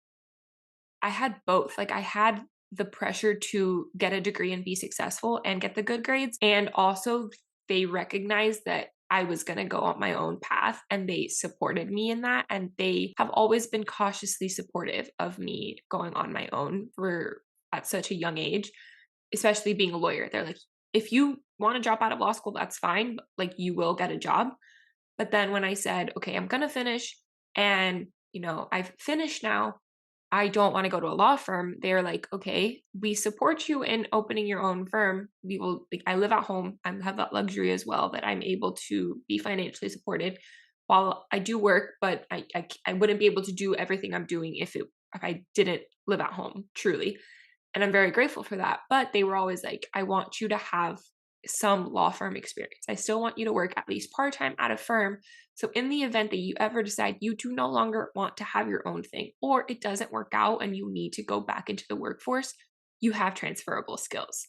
I had both. Like, I had the pressure to get a degree and be successful and get the good grades. And also, they recognized that I was going to go on my own path, and they supported me in that. And they have always been cautiously supportive of me going on my own for at such a young age, especially being a lawyer. They're like, if you want to drop out of law school, that's fine. But, like, you will get a job. But then when I said, okay, I'm going to finish, and, you know, I've finished now, I don't want to go to a law firm. They're like, okay, we support you in opening your own firm. We will, like, I live at home. I have that luxury as well, that I'm able to be financially supported while I do work, but I wouldn't be able to do everything I'm doing if I didn't live at home, truly. And I'm very grateful for that. But they were always like, I want you to have some law firm experience. I still want you to work at least part time at a firm. So, in the event that you ever decide you do no longer want to have your own thing, or it doesn't work out and you need to go back into the workforce, you have transferable skills.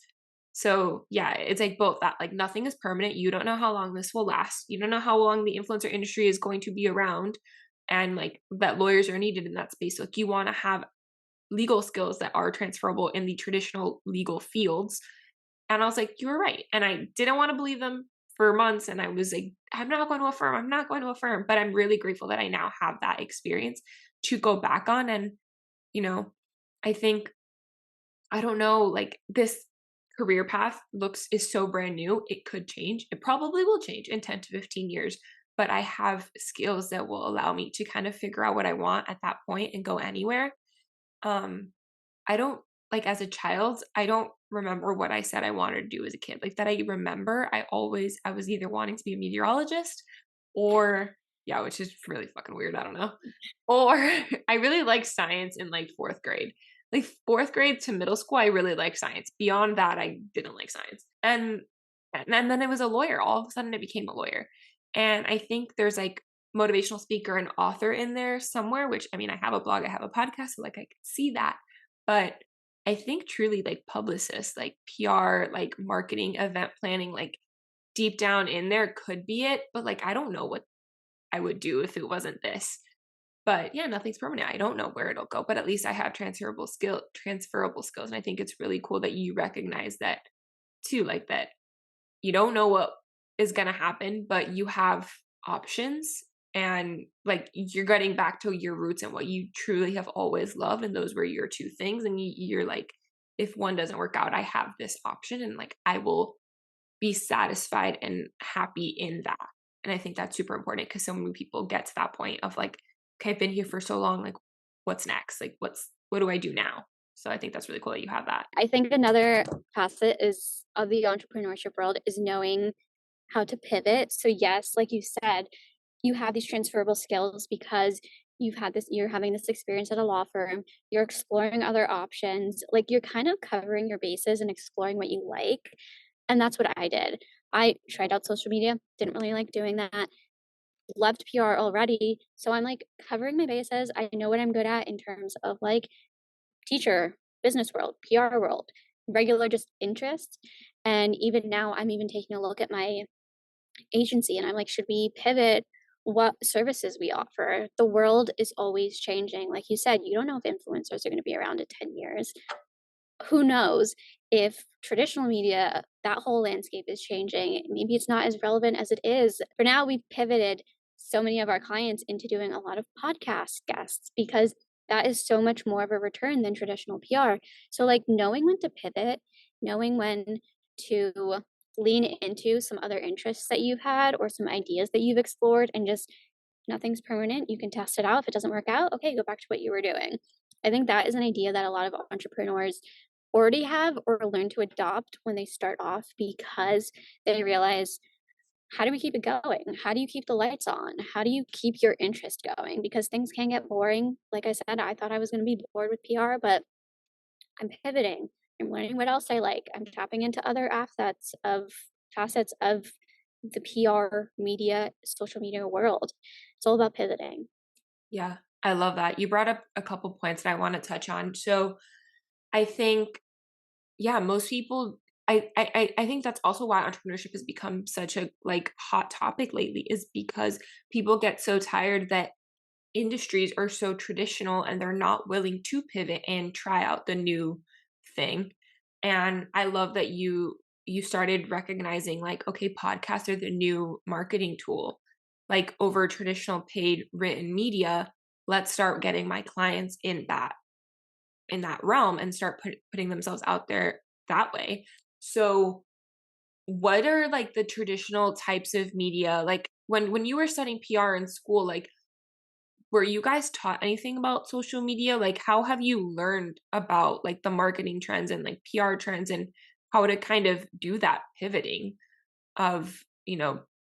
So, yeah, it's like both that, like, nothing is permanent. You don't know how long this will last. You don't know how long the influencer industry is going to be around, and like that lawyers are needed in that space. So, like, you want to have legal skills that are transferable in the traditional legal fields. And I was like, you were right. And I didn't want to believe them for months. And I was like, I'm not going to a firm. I'm not going to a firm. But I'm really grateful that I now have that experience to go back on. And, you know, I think, I don't know, like, this career path is so brand new. It could change. It probably will change in 10 to 15 years. But I have skills that will allow me to kind of figure out what I want at that point and go anywhere. Um, I don't, like, as a child, I don't remember what I said I wanted to do as a kid. Like, that I remember, I was either wanting to be a meteorologist, or yeah, which is really fucking weird, I don't know. Or I really like science in like 4th grade. Like 4th grade to middle school, I really like science. Beyond that, I didn't like science. And then it was a lawyer. All of a sudden, I became a lawyer. And I think there's like motivational speaker and author in there somewhere, which, I mean, I have a blog, I have a podcast, so like I could see that. But I think truly, like, publicist, like PR, like marketing, event planning, like deep down in there could be it. But like, I don't know what I would do if it wasn't this. But yeah, nothing's permanent. I don't know where it'll go, but at least I have transferable skills. And I think it's really cool that you recognize that too, like that you don't know what is going to happen, but you have options, and like you're getting back to your roots and what you truly have always loved. And those were your two things. And you're like, if one doesn't work out, I have this option, and like I will be satisfied and happy in that. And I think that's super important, because so many people get to that point of like, okay, I've been here for so long. Like, what's next? Like, what do I do now? So I think that's really cool that you have that. I think another facet is of the entrepreneurship world is knowing how to pivot. So yes, like you said, you have these transferable skills because you're having this experience at a law firm, you're exploring other options, like you're kind of covering your bases and exploring what you like. And that's what I did. I tried out social media, didn't really like doing that, loved PR already. So I'm like covering my bases. I know what I'm good at in terms of like teacher, business world, PR world, regular just interests. And even now, I'm even taking a look at my agency and I'm like, should we pivot what services we offer? The world is always changing. Like you said, you don't know if influencers are going to be around in 10 years. Who knows if traditional media, that whole landscape is changing. Maybe it's not as relevant as it is. For now, we've pivoted so many of our clients into doing a lot of podcast guests because that is so much more of a return than traditional PR. So like knowing when to pivot, knowing when to lean into some other interests that you've had or some ideas that you've explored, and just nothing's permanent. You can test it out. If it doesn't work out, okay, go back to what you were doing. I think that is an idea that a lot of entrepreneurs already have or learn to adopt when they start off, because they realize, how do we keep it going? How do you keep the lights on? How do you keep your interest going? Because things can get boring. Like I said, I thought I was going to be bored with PR, but I'm pivoting. I'm learning what else I like. I'm tapping into other facets of the PR, media, social media world. It's all about pivoting. Yeah, I love that. You brought up a couple points that I want to touch on. So I think, yeah, most people, I think that's also why entrepreneurship has become such a like hot topic lately, is because people get so tired that industries are so traditional and they're not willing to pivot and try out the new thing. And I love that you started recognizing like, okay, podcasts are the new marketing tool. Like over traditional paid written media, let's start getting my clients in that realm and start putting themselves out there that way. So what are like the traditional types of media? Like when you were studying PR in school, like were you guys taught anything about social media? Like how have you learned about like the marketing trends and like PR trends and how to kind of do that pivoting of,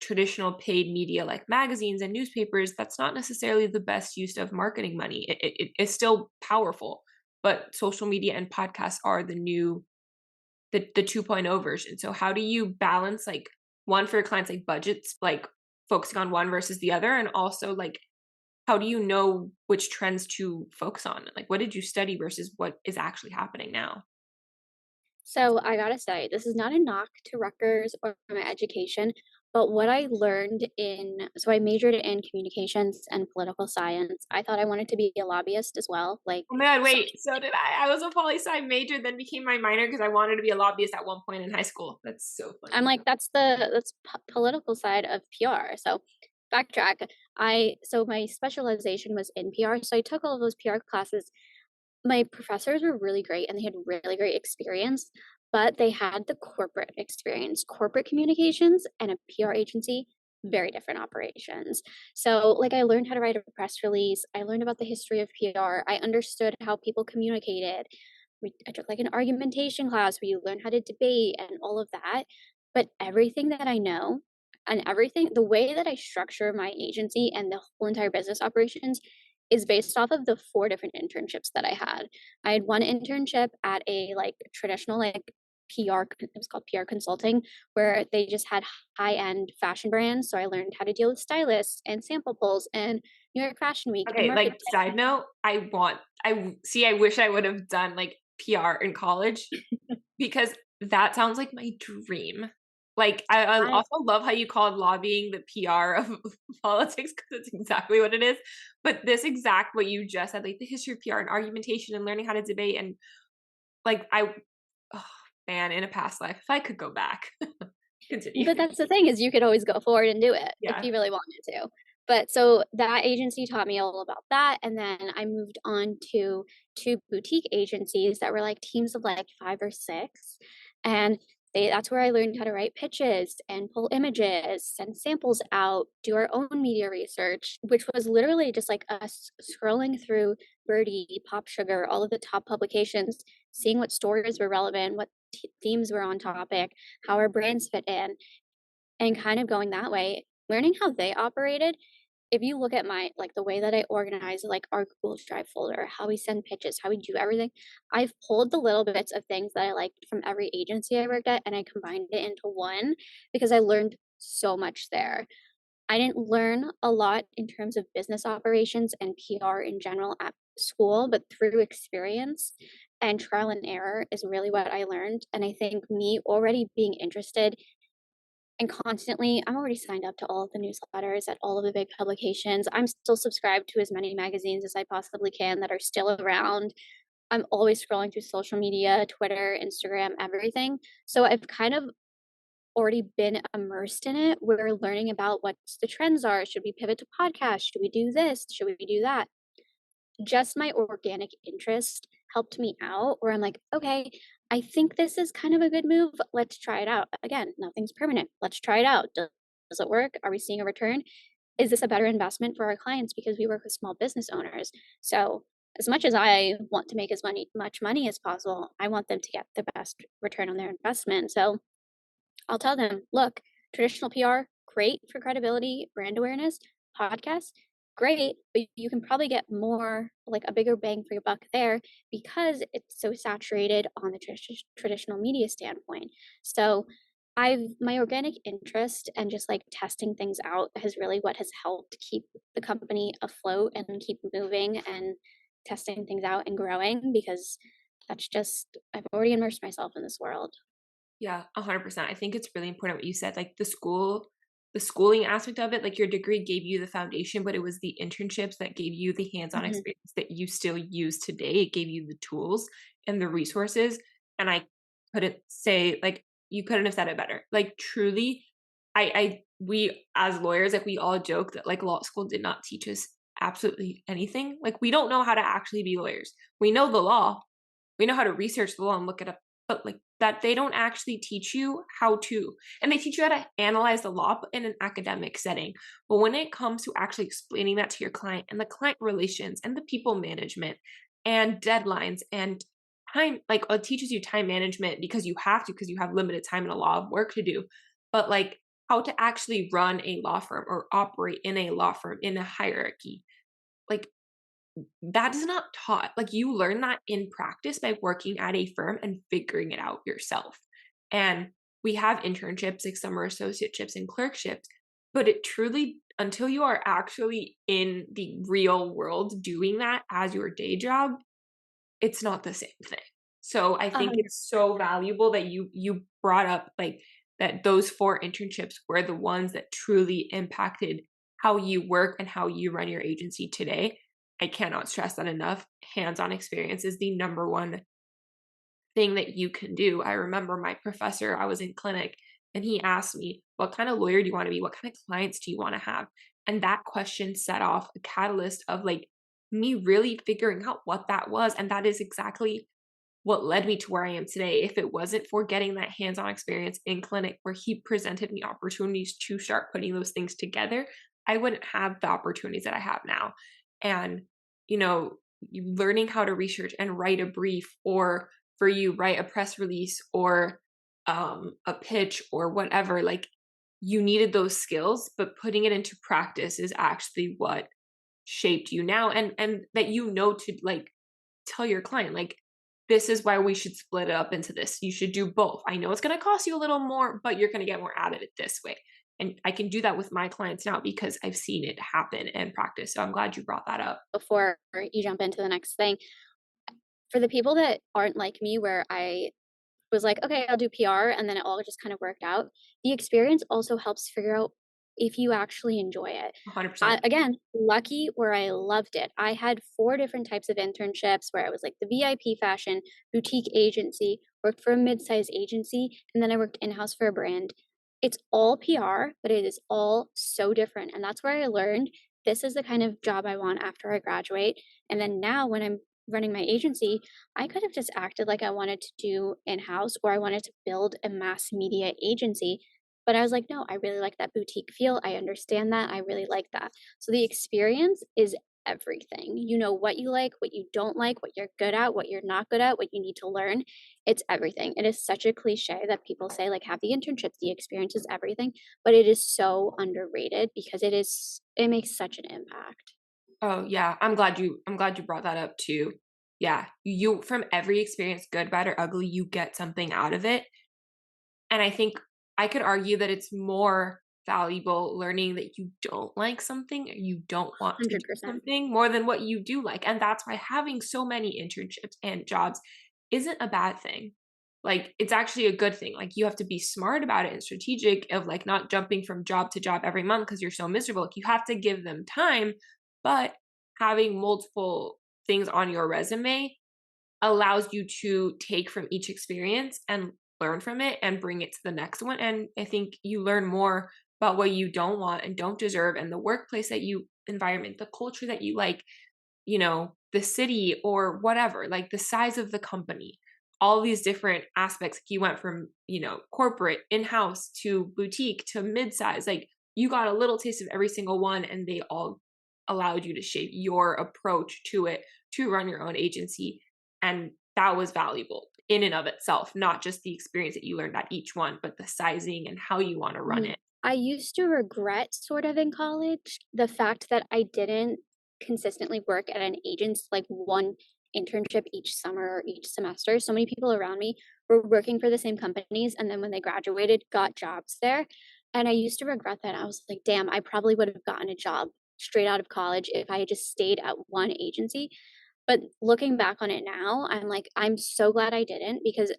traditional paid media like magazines and newspapers? That's not necessarily the best use of marketing money. It is still powerful, but social media and podcasts are the 2.0 version. So how do you balance like one for your clients, like budgets, like focusing on one versus the other, and also like how do you know which trends to focus on? Like what did you study versus what is actually happening now? So I gotta say, this is not a knock to Rutgers or my education, but what I learned so I majored in communications and political science. I thought I wanted to be a lobbyist as well. Like, Oh my god, so wait, so did I. I was a poli sci major, then became my minor because I wanted to be a lobbyist at one point in high school. That's so I'm funny. like, that's political side of PR. So backtrack. So my specialization was in PR. So I took all of those PR classes. My professors were really great and they had really great experience, but they had the corporate experience, corporate communications and a PR agency, very different operations. So, like, I learned how to write a press release. I learned about the history of PR. I understood how people communicated. I took like an argumentation class where you learn how to debate and all of that. But everything that I know and everything, the way that I structure my agency and the whole entire business operations is based off of the 4 different internships that I had. I had one internship at a, like, traditional, like, it was called PR consulting, where they just had high-end fashion brands, so I learned how to deal with stylists and sample pulls and New York Fashion Week and Okay, like marketing. side note, I wish I would have done like PR in college because that sounds like my dream. Like I I also love how you called lobbying the PR of politics because it's exactly what it is. But this exact what you just said, like the history of PR and argumentation and learning how to debate and like oh man, in a past life, if I could go back. Continue. But that's the thing, is you could always go forward and do it if Yeah. you really wanted to. But so that agency taught me all about that, and then I moved on to 2 boutique agencies that were like teams of like 5 or 6, and that's where I learned how to write pitches and pull images, send samples out, do our own media research, which was literally just like us scrolling through Birdie, Pop Sugar, all of the top publications, seeing what stories were relevant, what themes were on topic, how our brands fit in, and kind of going that way, learning how they operated. If you look at my, like, the way that I organize like our Google Drive folder, how we send pitches, how we do everything, I've pulled the little bits of things that I liked from every agency I worked at and I combined it into one, because I learned so much there. I didn't learn a lot in terms of business operations and PR in general at school, but through experience and trial and error is really what I learned. And I think me already being interested and constantly, I'm already signed up to all of the newsletters at all of the big publications. I'm still subscribed to as many magazines as I possibly can that are still around. I'm always scrolling through social media, Twitter, Instagram, everything. So I've kind of already been immersed in it. We're learning about what the trends are. Should we pivot to podcast? Should we do this? Should we do that? just my organic interest helped me out where I'm like, okay, I think this is kind of a good move. Let's try it out. Again, nothing's permanent. Let's try it out. Does it work? Are we seeing a return? Is this a better investment for our clients? Because we work with small business owners. So as much as I want to make much money as possible, I want them to get the best return on their investment. So I'll tell them, look, traditional PR, great for credibility, brand awareness, podcasts, great, but you can probably get more, like a bigger bang for your buck there because it's so saturated on the traditional media standpoint. So my organic interest and just like testing things out has really what has helped keep the company afloat and keep moving and testing things out and growing because I've already immersed myself in this world. Yeah, 100%. I think it's really important what you said, like the schooling aspect of it, like your degree gave you the foundation, but it was the internships that gave you the hands-on Mhm. experience that you still use today. It gave you the tools and the resources. And I couldn't say, like, you couldn't have said it better. Like, truly, we as lawyers, like, we all joke that like law school did not teach us absolutely anything. Like, we don't know how to actually be lawyers. We know the law, we know how to research the law and look it up, but like that they don't actually teach you how to. And they teach you how to analyze the law in an academic setting. But when it comes to actually explaining that to your client and the client relations and the people management and deadlines and time, like it teaches you time management because you have to, because you have limited time and a lot of work to do. But like how to actually run a law firm or operate in a law firm in a hierarchy, like that is not taught. Like you learn that in practice by working at a firm and figuring it out yourself. And we have internships, like summer associateships and clerkships, but it truly, until you are actually in the real world doing that as your day job, it's not the same thing. So I think 100. it's so valuable that you brought up like that those 4 internships were the ones that truly impacted how you work and how you run your agency today. I cannot stress that enough. Hands-on experience is the number one thing that you can do. I remember my professor, I was in clinic, and he asked me, "What kind of lawyer do you want to be? What kind of clients do you want to have?" And that question set off a catalyst of like me really figuring out what that was. And that is exactly what led me to where I am today. If it wasn't for getting that hands-on experience in clinic where he presented me opportunities to start putting those things together, I wouldn't have the opportunities that I have now. And, you know, you learning how to research and write a brief, or for you, write a press release or a pitch or whatever, like you needed those skills, but putting it into practice is actually what shaped you now. And that to like tell your client like this is why we should split it up into this. You should do both. I know it's going to cost you a little more, but you're going to get more out of it this way. And I can do that with my clients now because I've seen it happen in practice. So I'm glad you brought that up. Before you jump into the next thing, for the people that aren't like me, where I was like, okay, I'll do PR, and then it all just kind of worked out, the experience also helps figure out if you actually enjoy it. 100%. Again, lucky where I loved it. I had 4 different types of internships where I was like the VIP fashion, boutique agency, worked for a mid-sized agency, and then I worked in-house for a brand. It's all PR, but it is all so different. And that's where I learned this is the kind of job I want after I graduate. And then now when I'm running my agency, I could have just acted like I wanted to do in-house or I wanted to build a mass media agency. But I was like, no, I really like that boutique feel. I understand that. I really like that. So the experience is everything. You know what you like, what you don't like, what you're good at, what you're not good at, what you need to learn. It's everything. It is such a cliche that people say, like, have the internship, the experience is everything. But it is so underrated because it makes such an impact. Oh yeah, I'm glad you brought that up too. Yeah, you from every experience, good, bad, or ugly, you get something out of it. And I think I could argue that it's more valuable learning that you don't like something or you don't want to do 100%. something more than what you do like. And that's why having so many internships and jobs isn't a bad thing. Like it's actually a good thing. Like you have to be smart about it and strategic of like not jumping from job to job every month because you're so miserable. Like you have to give them time, but having multiple things on your resume allows you to take from each experience and learn from it and bring it to the next one. And I think you learn more about what you don't want and don't deserve and the workplace that you environment, the culture that you like. the city or whatever, like the size of the company, all these different aspects. You went from, corporate, in-house to boutique to mid-size. Like you got a little taste of every single one, and they all allowed you to shape your approach to it, to run your own agency. And that was valuable in and of itself, not just the experience that you learned at each one, but the sizing and how you want to run Mhm. it. I used to regret sort of in college the fact that I didn't consistently work at an agent's like one internship each summer or each semester. So many people around me were working for the same companies and then when they graduated got jobs there. And I used to regret that. I was like, damn, I probably would have gotten a job straight out of college if I had just stayed at one agency. But looking back on it now, I'm like, I'm so glad I didn't because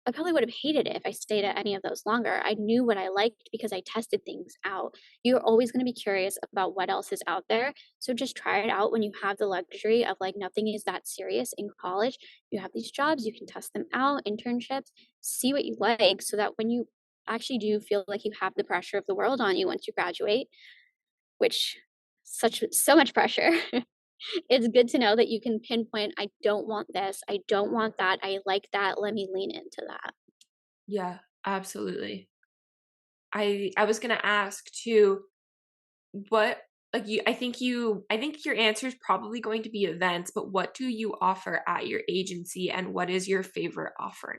I probably would have hated it if I stayed at any of those longer. I knew what I liked because I tested things out. You're always going to be curious about what else is out there. So just try it out when you have the luxury of like nothing is that serious in college. You have these jobs, you can test them out, internships, see what you like so that when you actually do feel like you have the pressure of the world on you once you graduate, which such so much pressure. It's good to know that you can pinpoint, I don't want this, I don't want that, I like that, let me lean into that. Yeah, absolutely. I was gonna ask too, what like I think your answer is probably going to be events, but what do you offer at your agency and what is your favorite offering?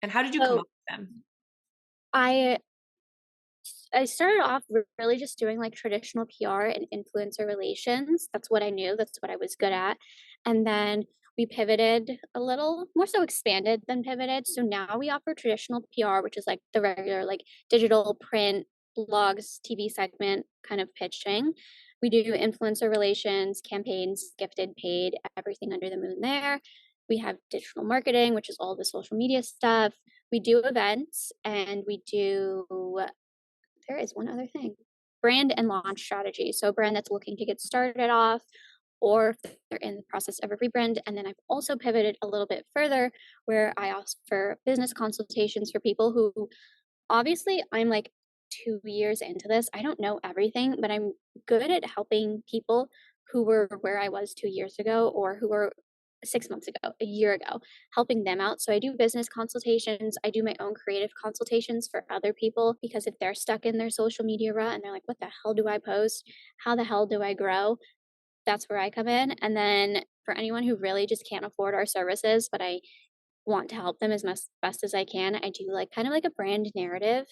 And how did you come So up with them? I I started off really just doing like traditional PR and influencer relations. That's what I knew, that's what I was good at. And then we pivoted a little, more so expanded than pivoted. So now we offer traditional PR, which is like the regular like digital print blogs, TV segment kind of pitching. We do influencer relations, campaigns, gifted, paid, everything under the moon there. We have digital marketing, which is all the social media stuff. We do events and we do there is one other thing. Brand and launch strategy. So a brand that's looking to get started off or if they're in the process of a rebrand. And then I've also pivoted a little bit further where I offer business consultations for people who obviously I'm like 2 years into this. I don't know everything, but I'm good at helping people who were where I was 2 years ago or who were 6 months ago, a year ago, helping them out. So I do business consultations. I do my own creative consultations for other people because if they're stuck in their social media rut and they're like, what the hell do I post? How the hell do I grow? That's where I come in. And then for anyone who really just can't afford our services, but I want to help them as best as I can. I do like kind of like a brand narrative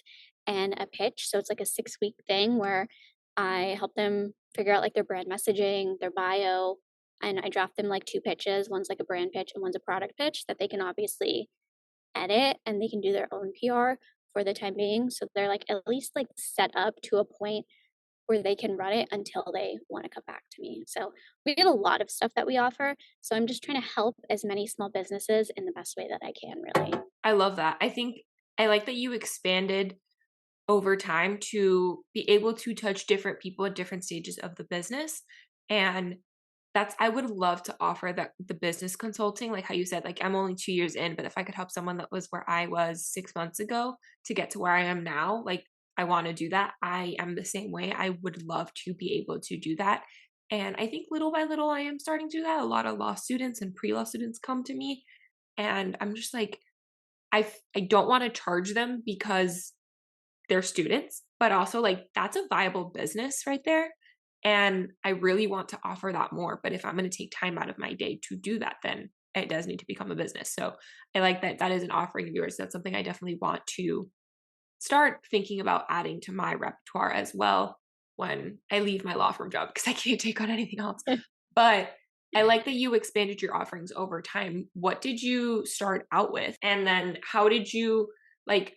and a pitch. So it's like a 6 week thing where I help them figure out like their brand messaging, their bio, and I draft them like two pitches. One's like a brand pitch and one's a product pitch that they can obviously edit and they can do their own PR for the time being. So they're like at least like set up to a point where they can run it until they want to come back to me. So we have a lot of stuff that we offer. So I'm just trying to help as many small businesses in the best way that I can, really. I love that. I think I like that you expanded over time to be able to touch different people at different stages of the business. And that's I would love to offer that the business consulting, like how you said, like I'm only 2 years in, but if I could help someone that was where I was 6 months ago to get to where I am now, like I want to do that. I am the same way. I would love to be able to do that. And I think little by little I am starting to do that. A lot of law students and pre-law students come to me and I'm just like, I don't want to charge them because they're students, but also like that's a viable business right there. And I really want to offer that more. But if I'm going to take time out of my day to do that, then it does need to become a business. So I like that that is an offering of yours. That's something I definitely want to start thinking about adding to my repertoire as well when I leave my law firm job because I can't take on anything else. But I like that you expanded your offerings over time. What did you start out with? And then how did you like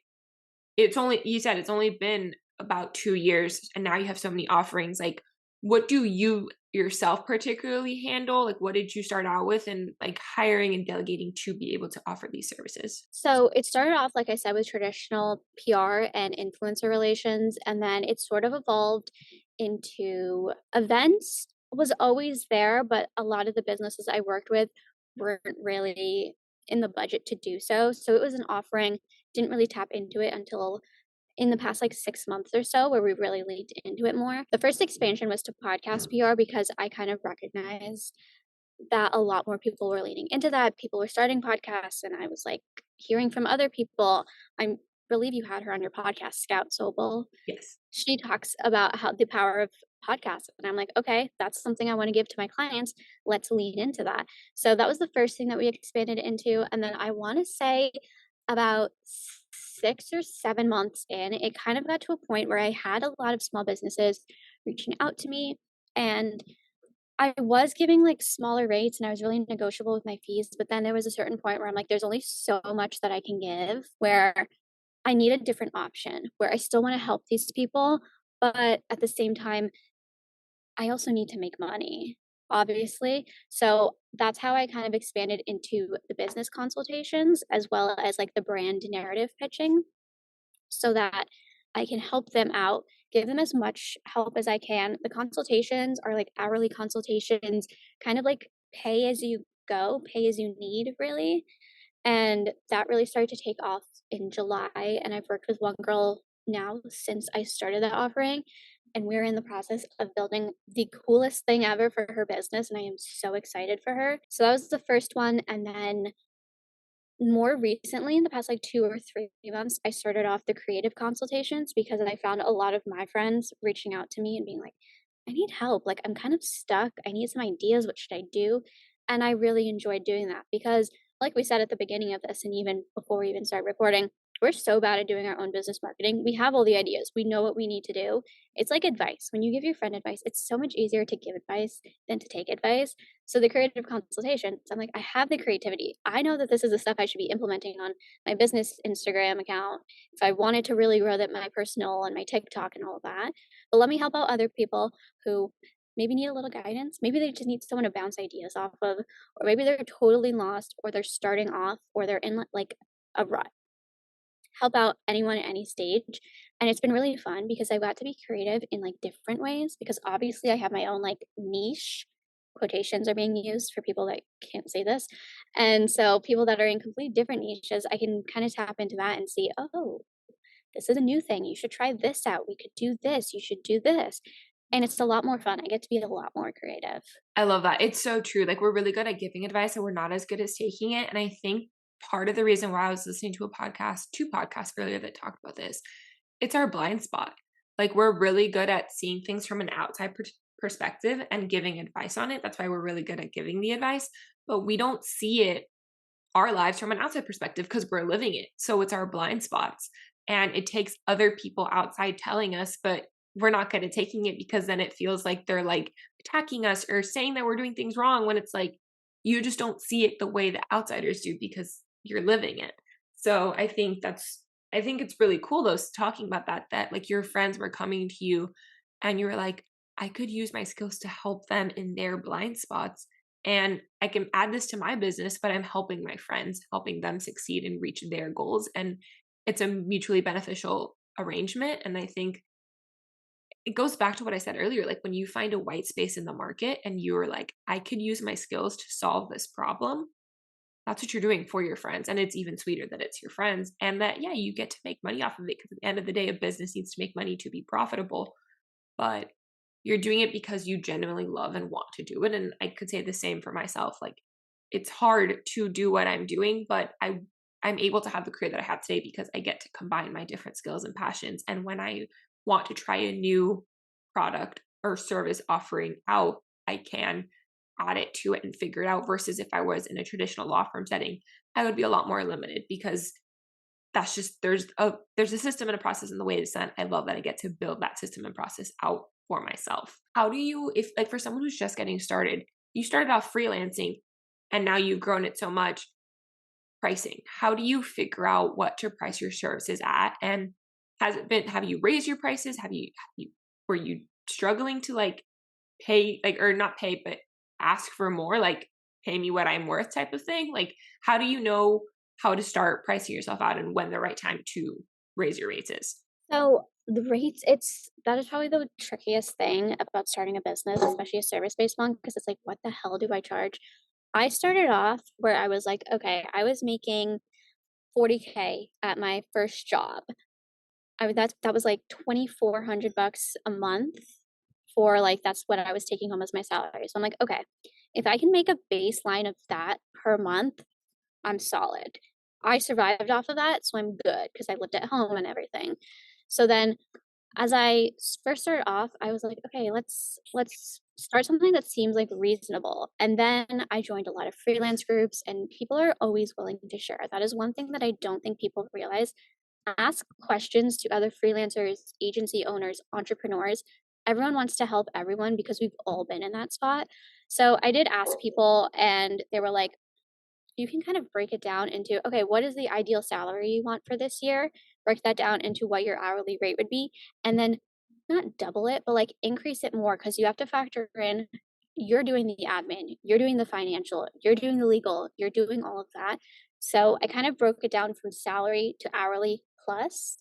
it's only you said it's only been about 2 years and now you have so many offerings, like, what do you yourself particularly handle? Like, what did you start out with and, like, hiring and delegating to be able to offer these services? So it started off, like I said, with traditional PR and influencer relations, and then it sort of evolved into events was always there, but a lot of the businesses I worked with weren't really in the budget to do so. So it was an offering, didn't really tap into it until in the past like 6 months or so where we really leaned into it more. The first expansion was to podcast PR because I kind of recognized that a lot more people were leaning into that. People were starting podcasts, and I was like hearing from other people. I believe you had her on your podcast, Scout Sobel. Yes. She talks about how the power of podcasts. And I'm like, okay, that's something I want to give to my clients. Let's lean into that. So that was the first thing that we expanded into. And then I want to say about 6 or 7 months in, it kind of got to a point where I had a lot of small businesses reaching out to me. And I was giving like smaller rates and I was really negotiable with my fees. But then there was a certain point where I'm like, there's only so much that I can give, where I need a different option, where I still want to help these people, but at the same time, I also need to make money, obviously. So that's how I kind of expanded into the business consultations as well as like the brand narrative pitching, so that I can help them out, give them as much help as I can. The consultations are like hourly consultations, kind of like pay as you go, pay as you need, really. And that really started to take off in July. And I've worked with one girl now since I started that offering. And we're in the process of building the coolest thing ever for her business. And I am so excited for her. So that was the first one. And then more recently, in the past like 2 or 3 months, I started off the creative consultations because I found a lot of my friends reaching out to me and being like, I need help. Like, I'm kind of stuck. I need some ideas. What should I do? And I really enjoyed doing that because, like we said at the beginning of this, and even before we even started recording, we're so bad at doing our own business marketing. We have all the ideas, we know what we need to do. It's like advice. When you give your friend advice, it's so much easier to give advice than to take advice. So the creative consultation, so I'm like, I have the creativity. I know that this is the stuff I should be implementing on my business Instagram account if I wanted to really grow that, my personal and my TikTok and all of that. But let me help out other people who maybe need a little guidance. Maybe they just need someone to bounce ideas off of, or maybe they're totally lost, or they're starting off, or they're in like a rut. Help out anyone at any stage. And it's been really fun because I got to be creative in like different ways, because obviously I have my own like niche. Quotations are being used for people that can't say this. And so people that are in complete different niches, I can kind of tap into that and see, oh, this is a new thing. You should try this out. We could do this. You should do this. And it's a lot more fun. I get to be a lot more creative. I love that. It's so true. Like, we're really good at giving advice and we're not as good as taking it. And I think part of the reason why I was listening to two podcasts earlier that talked about this, it's our blind spot. Like, we're really good at seeing things from an outside perspective and giving advice on it. That's why we're really good at giving the advice, but we don't see it, our lives, from an outside perspective because we're living it. So it's our blind spots. And it takes other people outside telling us, but we're not good at taking it because then it feels like they're like attacking us or saying that we're doing things wrong, when it's like you just don't see it the way the outsiders do because you're living it. So I think it's really cool though, talking about that like your friends were coming to you and you were like, I could use my skills to help them in their blind spots. And I can add this to my business, but I'm helping my friends, helping them succeed and reach their goals. And it's a mutually beneficial arrangement. And I think it goes back to what I said earlier. Like, when you find a white space in the market and you're like, I could use my skills to solve this problem, that's what you're doing for your friends. And it's even sweeter that it's your friends and that, yeah, you get to make money off of it. Because at the end of the day, a business needs to make money to be profitable, but you're doing it because you genuinely love and want to do it. And I could say the same for myself. Like, it's hard to do what I'm doing, but I'm able to have the career that I have today because I get to combine my different skills and passions. And when I want to try a new product or service offering out, I can add it to it and figure it out, versus if I was in a traditional law firm setting, I would be a lot more limited because that's just, there's a system and a process in the way it's done. I love that I get to build that system and process out for myself. How do you, if like for someone who's just getting started, you started off freelancing and now you've grown it so much, pricing, how do you figure out what to price your services at? And have you raised your prices? Were you struggling to like pay, like, or not pay, but ask for more, like pay me what I'm worth type of thing? Like, how do you know how to start pricing yourself out and when the right time to raise your rates is? So the rates, that is probably the trickiest thing about starting a business, especially a service-based one, because it's like, what the hell do I charge? I started off where I was like, okay, I was making 40K at my first job. that was like $2,400 a month for like that's what I was taking home as my salary. So I'm like, okay, if I can make a baseline of that per month, I'm solid. I survived off of that, so I'm good because I lived at home and everything. So then as I first started off, I was like, okay, let's start something that seems like reasonable. And then I joined a lot of freelance groups and people are always willing to share. That is one thing that I don't think people realize. Ask questions to other freelancers, agency owners, entrepreneurs. Everyone wants to help everyone because we've all been in that spot. So I did ask people and they were like, you can kind of break it down into, okay, what is the ideal salary you want for this year? Break that down into what your hourly rate would be, and then not double it, but like increase it more because you have to factor in you're doing the admin, you're doing the financial, you're doing the legal, you're doing all of that. So I kind of broke it down from salary to hourly plus,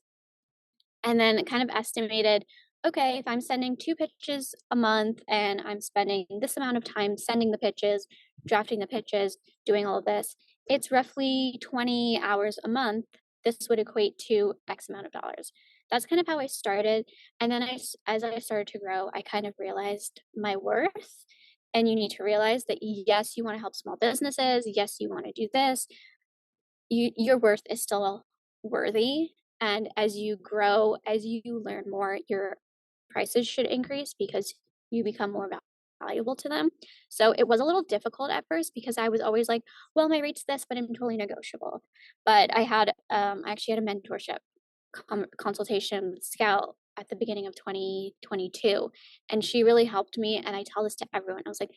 and then kind of estimated, okay, if I'm sending 2 pitches a month and I'm spending this amount of time sending the pitches, drafting the pitches, doing all of this, it's roughly 20 hours a month. This would equate to X amount of dollars. That's kind of how I started. And then as I started to grow, I kind of realized my worth. And you need to realize that yes, you want to help small businesses. Yes, you want to do this. Your worth is still worthy, and as you grow, as you learn more, your prices should increase because you become more valuable to them. So it was a little difficult at first because I was always like, well, my rate's this, but I'm totally negotiable. But I actually had a mentorship consultation with Scout at the beginning of 2022, and she really helped me. And I tell this to everyone. I was like,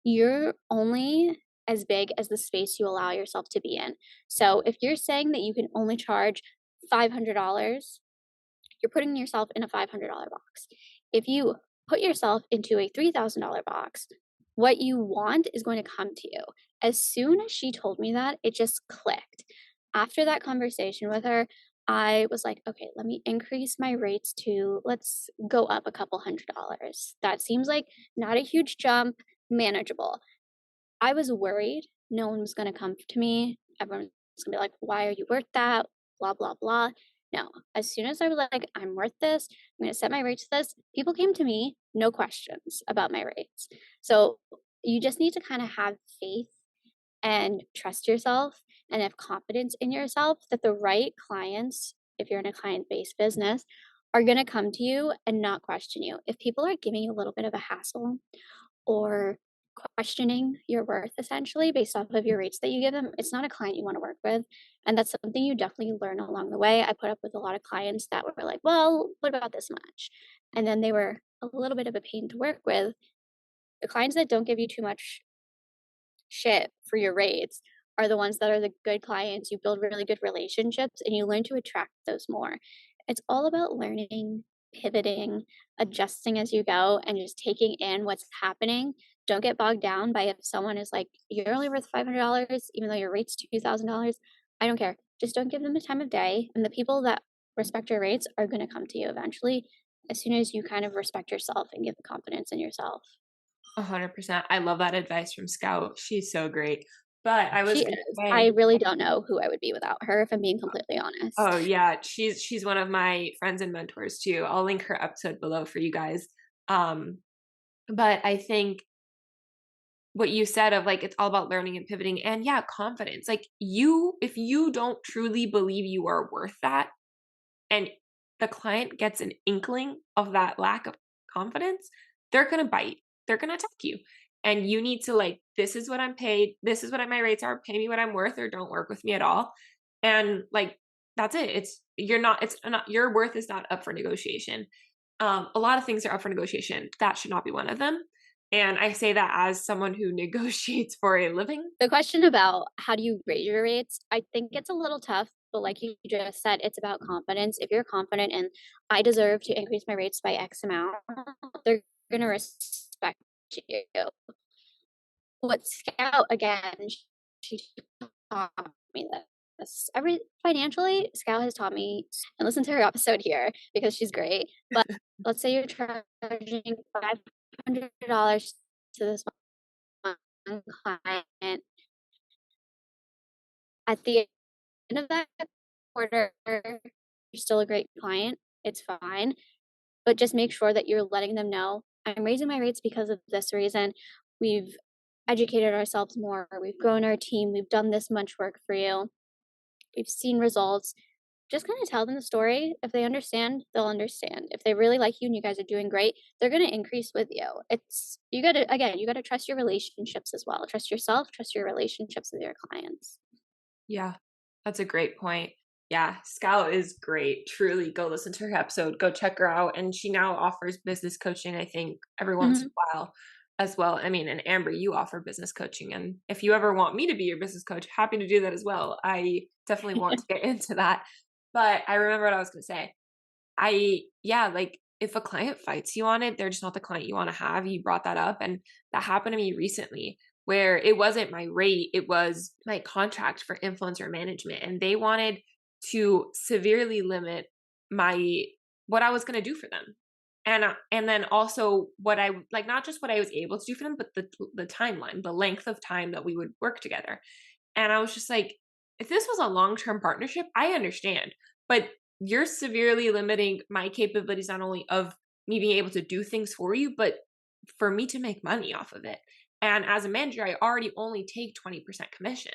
you're only as big as the space you allow yourself to be in. So if you're saying that you can only charge $500, you're putting yourself in a $500 box. If you put yourself into a $3,000 box, what you want is going to come to you. As soon as she told me that, it just clicked. After that conversation with her, I was like, okay, let me increase my rates to, let's go up a couple $100. That seems like not a huge jump, manageable. I was worried no one was going to come to me. Everyone's going to be like, why are you worth that? Blah, blah, blah. No, as soon as I was like, I'm worth this, I'm going to set my rates to this, people came to me, no questions about my rates. So you just need to kind of have faith and trust yourself and have confidence in yourself that the right clients, if you're in a client based business, are going to come to you and not question you. If people are giving you a little bit of a hassle or questioning your worth essentially based off of your rates that you give them, it's not a client you want to work with. And that's something you definitely learn along the way. I put up with a lot of clients that were like, well, what about this much? And then they were a little bit of a pain to work with. The clients that don't give you too much shit for your rates are the ones that are the good clients. You build really good relationships and you learn to attract those more. It's all about learning, pivoting, adjusting as you go, and just taking in what's happening. Don't get bogged down by if someone is like, you're only worth $500, even though your rate's $2,000. I don't care. Just don't give them the time of day. And the people that respect your rates are going to come to you eventually as soon as you kind of respect yourself and give the confidence in yourself. 100%. I love that advice from Scout. She's so great. But I was She gonna is. I say, really don't know who I would be without her, if I'm being completely oh honest. yeah, she's one of my friends and mentors too. I'll link her episode below for you guys. Um, but I think what you said of like it's all about learning and pivoting and yeah, confidence. Like you, if you don't truly believe you are worth that, and the client gets an inkling of that lack of confidence, they're going to bite. They're going to attack you. And you need to like, this is what I'm paid. This is what my rates are. Pay me what I'm worth or don't work with me at all. And like, that's it. It's not, your worth is not up for negotiation. A lot of things are up for negotiation. That should not be one of them. And I say that as someone who negotiates for a living. The question about how do you raise your rates, I think it's a little tough, but like you just said, it's about confidence. If you're confident and I deserve to increase my rates by X amount, they're going to respect you. What Scout, again, she taught me this. Every financially, Scout has taught me, and listen to her episode here because she's great. But let's say you're charging $500 to this one client. At the end of that quarter, you're still a great client. it's fine. But just make sure that you're letting them know, I'm raising my rates because of this reason. We've educated ourselves more, we've grown our team, we've done this much work for you, we've seen results. Just kind of tell them the story. If they understand, they'll understand. If they really like you and you guys are doing great, they're going to increase with you. It's, you got to, again, you got to trust your relationships as well. Trust yourself, trust your relationships with your clients. Yeah, that's a great point. Yeah, Scout is great. Truly, go listen to her episode. Go check her out. And she now offers business coaching, I think, every once in Mhm. a while as well. I mean, and Amber, you offer business coaching. And if you ever want me to be your business coach, happy to do that as well. I definitely want to get into that. But I remember what I was going to say. Yeah, like if a client fights you on it, they're just not the client you want to have. You brought that up. And that happened to me recently where it wasn't my rate, it was my contract for influencer management. And they wanted to severely limit my, what I was going to do for them. And then also what I like, not just what I was able to do for them, but the timeline, the length of time that we would work together. And I was just like, if this was a long-term partnership, I understand. But you're severely limiting my capabilities, not only of me being able to do things for you, but for me to make money off of it. And as a manager, I already only take 20% commission.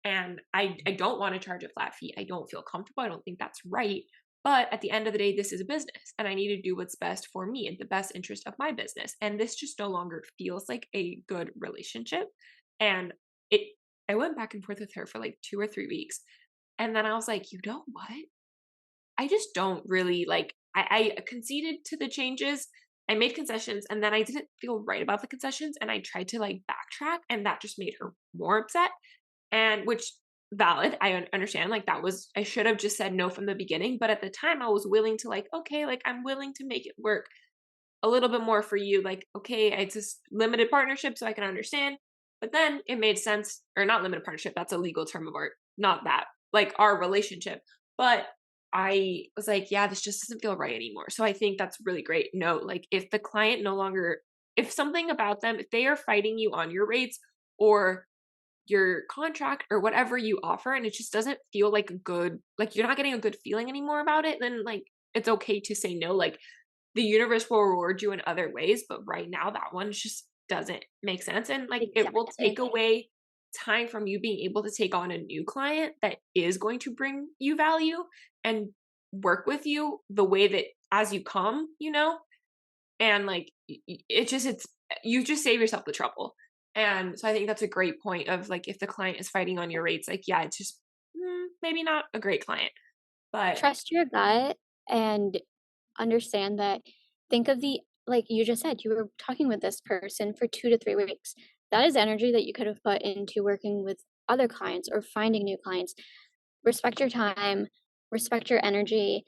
And I don't want to charge a flat fee. I don't feel comfortable. I don't think that's right. But at the end of the day, this is a business and I need to do what's best for me and the best interest of my business. And this just no longer feels like a good relationship. And it, I went back and forth with her for like 2 or 3 weeks. And then I was like, you know what? I just don't really like, I conceded to the changes. I made concessions and then I didn't feel right about the concessions and I tried to like backtrack and that just made her more upset. And which valid, I understand like that was, I should have just said no from the beginning, but at the time I was willing to like, okay, like I'm willing to make it work a little bit more for you. Like, okay, it's just limited partnership so I can understand. But then it made sense, or not limited partnership, that's a legal term of art, not that, like our relationship. But I was like, yeah, this just doesn't feel right anymore. So I think that's really great. No, like if the client no longer, if something about them, if they are fighting you on your rates or your contract or whatever you offer and it just doesn't feel like a good, like you're not getting a good feeling anymore about it, then like it's okay to say no. Like the universe will reward you in other ways, but right now that one just doesn't make sense. And like it will take Exactly. away time from you being able to take on a new client that is going to bring you value and work with you the way that as you come, you know? And like it just, it's, you just save yourself the trouble. And so I think that's a great point of like if the client is fighting on your rates, like, yeah, it's just maybe not a great client, but Trust your gut and understand that, think of the, like you just said, you were talking with this person for 2 to 3 weeks. That is energy that you could have put into working with other clients or finding new clients. Respect your time, respect your energy,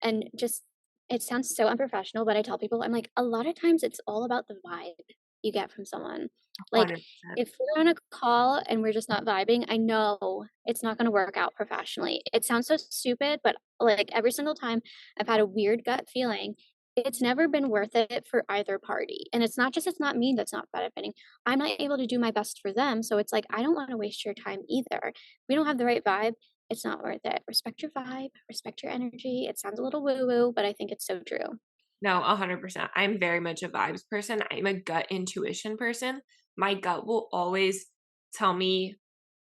and just, it sounds so unprofessional, but I tell people, I'm like, a lot of times it's all about the vibe you get from someone. Like, 100%. if we're on a call and we're just not vibing, I know it's not gonna work out professionally. It sounds so stupid, but, like, every single time I've had a weird gut feeling, it's never been worth it for either party, and it's not just, it's not me that's not benefiting. I'm not able to do my best for them, so it's like, I don't wanna waste your time either. We don't have the right vibe, it's not worth it. Respect your vibe, respect your energy. It sounds a little woo-woo, but I think it's so true. No, 100%. I'm very much a vibes person. I'm a gut intuition person. My gut will always tell me,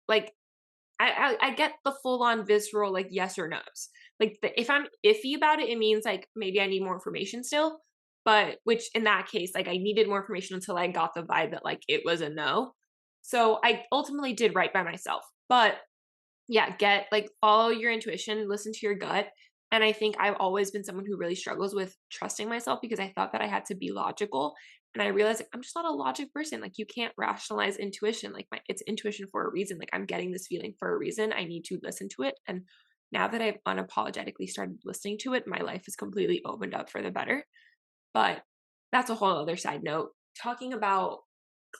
like, I get the full on visceral, like, yes or no's. Like, if I'm iffy about it, it means, like, maybe I need more information still. But, which in that case, like, I needed more information until I got the vibe that, like, it was a no. So I ultimately did right by myself. But yeah, get like follow your intuition, listen to your gut. And I think I've always been someone who really struggles with trusting myself because I thought that I had to be logical. And I realized like, I'm just not a logic person. Like you can't rationalize intuition. Like it's intuition for a reason. Like I'm getting this feeling for a reason. I need to listen to it. And now that I've unapologetically started listening to it, my life is completely opened up for the better. But that's a whole other side note. Talking about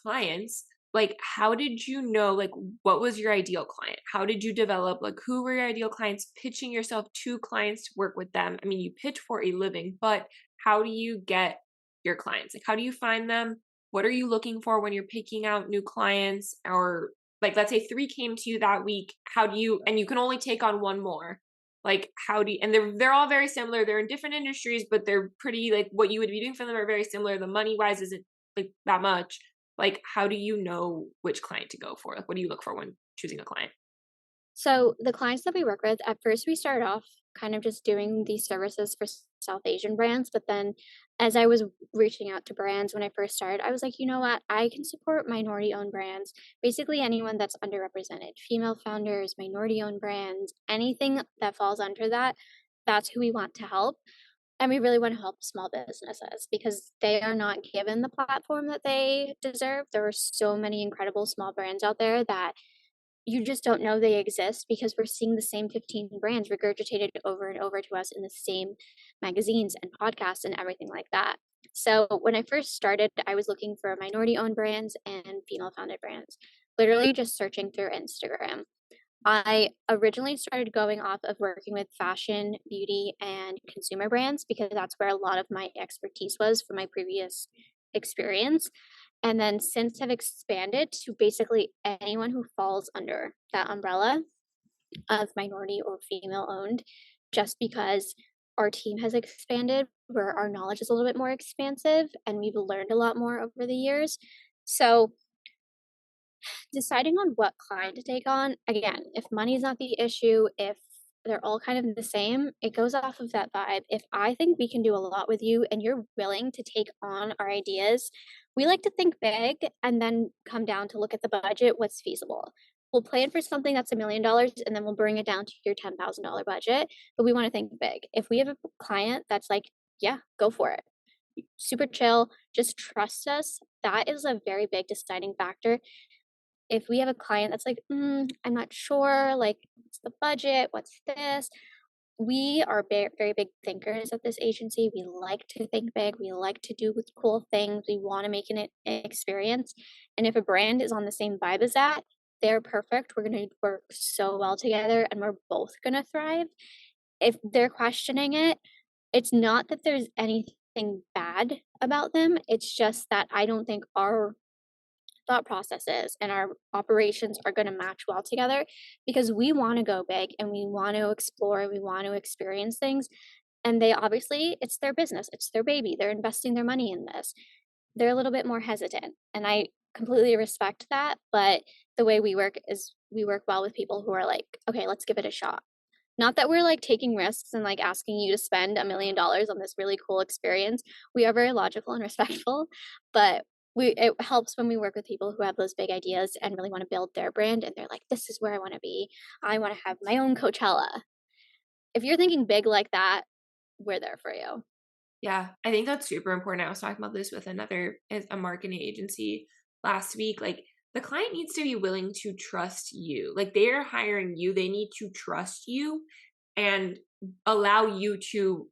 clients, like how did you know, like what was your ideal client? How did you develop, like who were your ideal clients, pitching yourself to clients to work with them? I mean, you pitch for a living, but how do you get your clients? Like how do you find them? What are you looking for when you're picking out new clients? Or like let's say 3 came to you that week. How do you, and you can only take on one more. Like how do you, and they're all very similar. They're in different industries, but they're pretty like what you would be doing for them are very similar. The money wise isn't like that much. Like how do you know which client to go for? Like what do you look for when choosing a client? So the clients that we work with, at first we started off kind of just doing these services for South Asian brands, but then as I was reaching out to brands when I first started, I was like, you know what? I can support minority owned brands, basically anyone that's underrepresented, female founders, minority owned brands, anything that falls under that, that's who we want to help. And we really want to help small businesses because they are not given the platform that they deserve. There are so many incredible small brands out there that you just don't know they exist because we're seeing the same 15 brands regurgitated over and over to us in the same magazines and podcasts and everything like that. So when I first started, I was looking for minority owned brands and female founded brands, literally just searching through Instagram. I originally started going off of working with fashion, beauty, and consumer brands because that's where a lot of my expertise was from my previous experience. And then since have expanded to basically anyone who falls under that umbrella of minority or female owned, just because our team has expanded, where our knowledge is a little bit more expansive and we've learned a lot more over the years. So deciding on what client to take on, again, if money is not the issue, if they're all kind of the same, it goes off of that vibe. If I think we can do a lot with you and you're willing to take on our ideas, we like to think big and then come down to look at the budget, what's feasible. We'll plan for something that's $1 million and then we'll bring it down to your $10,000 budget, but we want to think big. If we have a client that's like, yeah, go for it, super chill, just trust us, that is a very big deciding factor. If we have a client that's like, I'm not sure, like, what's the budget? What's this? We are very, very big thinkers at this agency. We like to think big. We like to do cool things. We want to make an experience. And if a brand is on the same vibe as that, they're perfect. We're going to work so well together and we're both going to thrive. If they're questioning it, it's not that there's anything bad about them. It's just that I don't think our thought processes and our operations are going to match well together because we want to go big and we want to explore, we want to experience things. And they obviously, it's their business, it's their baby, they're investing their money in this. They're a little bit more hesitant. And I completely respect that. But the way we work is we work well with people who are like, okay, let's give it a shot. Not that we're like taking risks and like asking you to spend $1 million on this really cool experience. We are very logical and respectful, but it helps when we work with people who have those big ideas and really want to build their brand and they're like, this is where I want to be. I want to have my own Coachella. If you're thinking big like that, we're there for you. Yeah, I think that's super important. I was talking about this with a marketing agency last week. Like the client needs to be willing to trust you. Like they are hiring you, they need to trust you and allow you to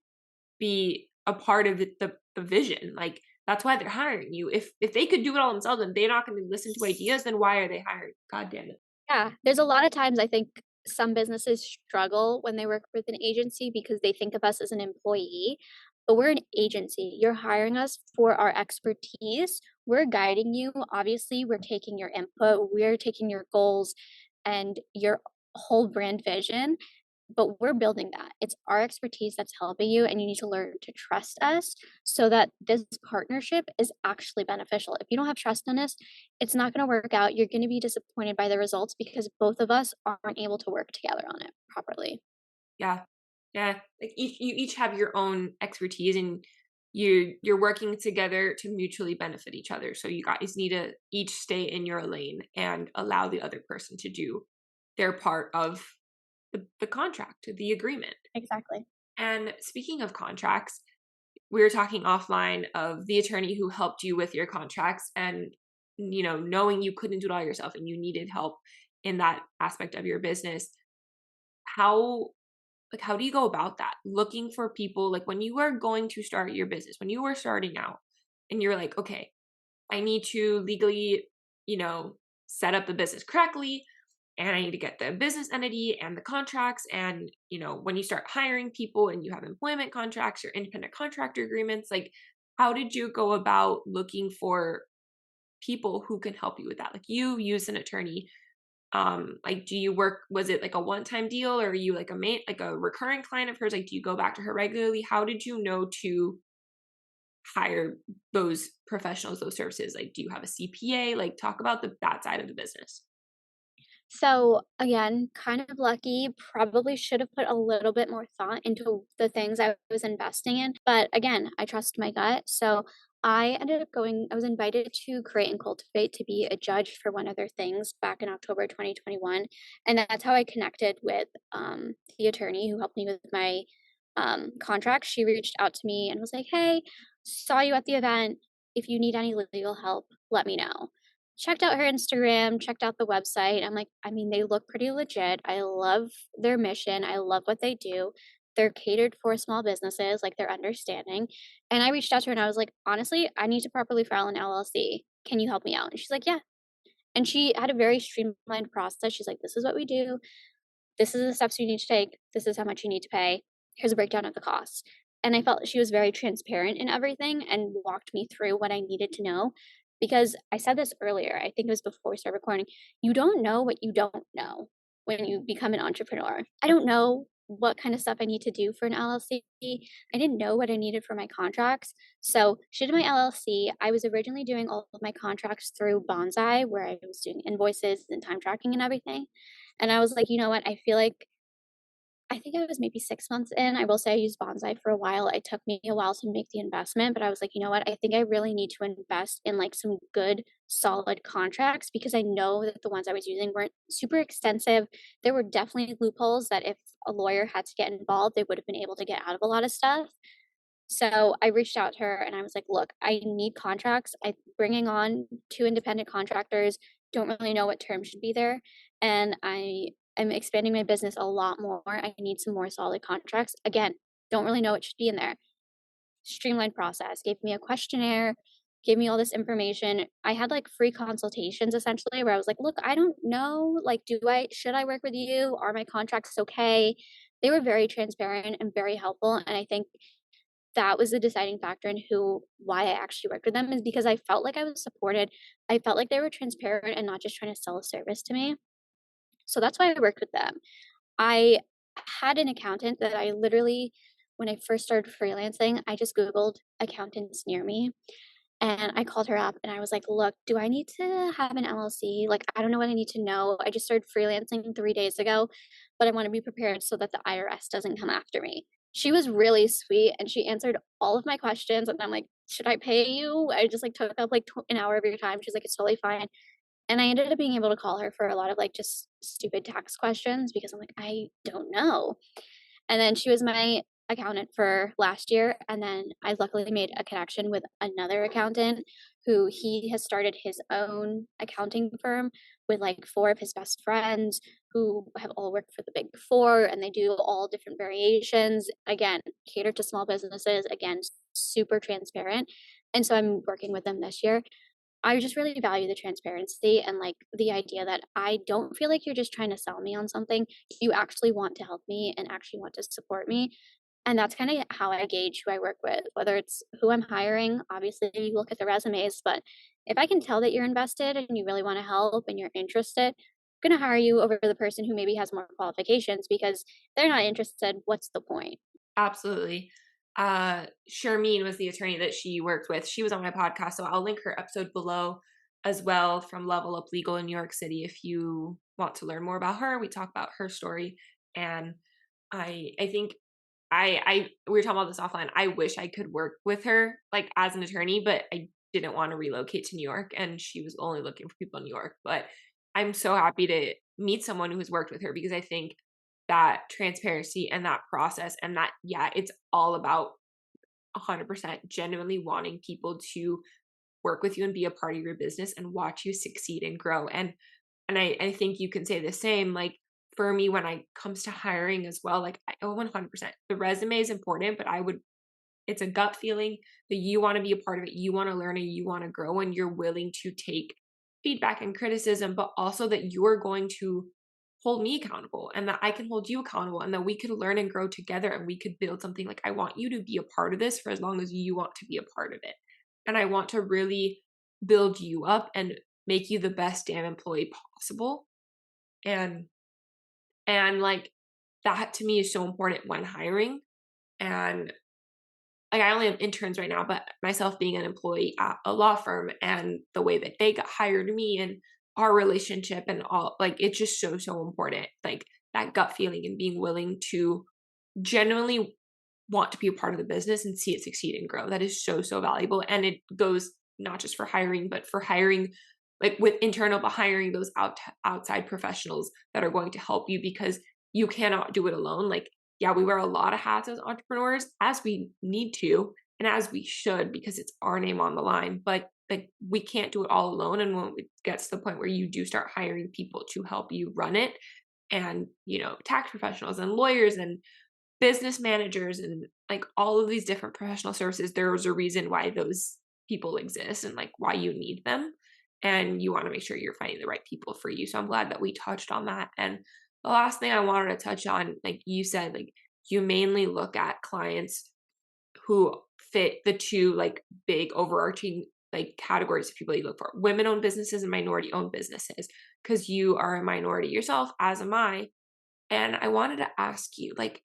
be a part of the vision. Like that's why they're hiring you. If they could do it all themselves and they're not going to listen to ideas, then why are they hiring? God damn it. Yeah, there's a lot of times I think some businesses struggle when they work with an agency because they think of us as an employee, but we're an agency. You're hiring us for our expertise. We're guiding you. Obviously, we're taking your input, we're taking your goals and your whole brand vision, but we're building that. It's our expertise that's helping you, and you need to learn to trust us so that this partnership is actually beneficial. If you don't have trust in us, it's not going to work out. You're going to be disappointed by the results because both of us aren't able to work together on it properly. Yeah. Yeah. Like you each have your own expertise and you're working together to mutually benefit each other. So you guys need to each stay in your lane and allow the other person to do their part of the contract, the agreement. Exactly. And speaking of contracts, we were talking offline of the attorney who helped you with your contracts and knowing you couldn't do it all yourself and you needed help in that aspect of your business. How do you go about that? Looking for people, like when you were going to start your business, when you were starting out and you're like, okay, I need to legally, set up the business correctly and I need to get the business entity and the contracts. And, when you start hiring people and you have employment contracts or independent contractor agreements, like how did you go about looking for people who can help you with that? Like you use an attorney. Like, do you work, was it like a one-time deal, or are you like like a recurring client of hers? Like, do you go back to her regularly? How did you know to hire those professionals, those services? Like, do you have a CPA? Like, talk about that side of the business. So again, kind of lucky, probably should have put a little bit more thought into the things I was investing in. But again, I trust my gut. So I ended up going, I was invited to Create and Cultivate to be a judge for one of their things back in October 2021. And that's how I connected with the attorney who helped me with my contract. She reached out to me and was like, hey, saw you at the event. If you need any legal help, let me know. Checked out her Instagram, checked out the website. I'm like, I mean, they look pretty legit. I love their mission. I love what they do. They're catered for small businesses, like they're understanding. And I reached out to her and I was like, honestly, I need to properly file an LLC. Can you help me out? And she's like, yeah. And she had a very streamlined process. She's like, this is what we do. This is the steps you need to take. This is how much you need to pay. Here's a breakdown of the costs. And I felt she was very transparent in everything and walked me through what I needed to know. Because I said this earlier, I think it was before we started recording. You don't know what you don't know when you become an entrepreneur. I don't know what kind of stuff I need to do for an LLC. I didn't know what I needed for my contracts. So she did my LLC. I was originally doing all of my contracts through Bonsai, where I was doing invoices and time tracking and everything. And I was like, you know what? I think I was maybe 6 months in. I will say I used Bonsai for a while. It took me a while to make the investment, but I was like, you know what? I think I really need to invest in like some good, solid contracts because I know that the ones I was using weren't super extensive. There were definitely loopholes that if a lawyer had to get involved, they would have been able to get out of a lot of stuff. So I reached out to her and I was like, look, I need contracts. I'm bringing on two independent contractors, don't really know what terms should be there. And I am expanding my business a lot more. I need some more solid contracts. Again, don't really know what should be in there. Streamlined process, gave me a questionnaire, gave me all this information. I had like free consultations essentially where I was like, look, I don't know. Like, should I work with you? Are my contracts okay? They were very transparent and very helpful. And I think that was the deciding factor in why I actually worked with them is because I felt like I was supported. I felt like they were transparent and not just trying to sell a service to me. So that's why I worked with them. I had an accountant that I literally, when I first started freelancing, I just Googled accountants near me and I called her up and I was like, look, do I need to have an LLC? Like, I don't know what I need to know. I just started freelancing 3 days ago, but I want to be prepared so that the IRS doesn't come after me. She was really sweet and she answered all of my questions. And I'm like, should I pay you? I just like took up like an hour of your time. She's like, it's totally fine. And I ended up being able to call her for a lot of like just stupid tax questions because I'm like, I don't know. And then she was my accountant for last year. And then I luckily made a connection with another accountant who he has started his own accounting firm with like four of his best friends who have all worked for the big four and they do all different variations. Again, catered to small businesses, again, super transparent. And so I'm working with them this year. I just really value the transparency and like the idea that I don't feel like you're just trying to sell me on something. You actually want to help me and actually want to support me. And that's kind of how I gauge who I work with, whether it's who I'm hiring. Obviously, you look at the resumes, but if I can tell that you're invested and you really want to help and you're interested, I'm going to hire you over the person who maybe has more qualifications because if they're not interested. What's the point? Absolutely. Sharmeen was the attorney that she worked with. She was on my podcast, so I'll link her episode below as well from Level Up Legal in New York City if you want to learn more about her. We talk about her story, and I think we were talking about this offline. I wish I could work with her like as an attorney, but I didn't want to relocate to New York, and she was only looking for people in New York. But I'm so happy to meet someone who has worked with her because I think that transparency and that process and that, yeah, it's all about 100% genuinely wanting people to work with you and be a part of your business and watch you succeed and grow. And I think you can say the same. Like for me, when I comes to hiring as well, like I 100%. The resume is important, but it's a gut feeling that you want to be a part of it. You want to learn and you want to grow and you're willing to take feedback and criticism, but also that you're going to hold me accountable and that I can hold you accountable and that we could learn and grow together and we could build something. Like I want you to be a part of this for as long as you want to be a part of it. And I want to really build you up and make you the best damn employee possible. And like that to me is so important when hiring. And like I only have interns right now, but myself being an employee at a law firm and the way that they got hired me and our relationship and all, like it's just so important. Like that gut feeling and being willing to genuinely want to be a part of the business and see it succeed and grow. That is so valuable. And it goes not just for hiring, but for hiring like with internal, but hiring those outside professionals that are going to help you because you cannot do it alone. Like, yeah, we wear a lot of hats as entrepreneurs as we need to and as we should because it's our name on the line, but like we can't do it all alone. And when it gets to the point where you do start hiring people to help you run it and, tax professionals and lawyers and business managers and like all of these different professional services, there's a reason why those people exist and like why you need them. And you want to make sure you're finding the right people for you. So I'm glad that we touched on that. And the last thing I wanted to touch on, like you said, like you mainly look at clients who fit the two like big overarching like categories of people you look for: women owned businesses and minority owned businesses, because you are a minority yourself, as am I. And I wanted to ask you, like,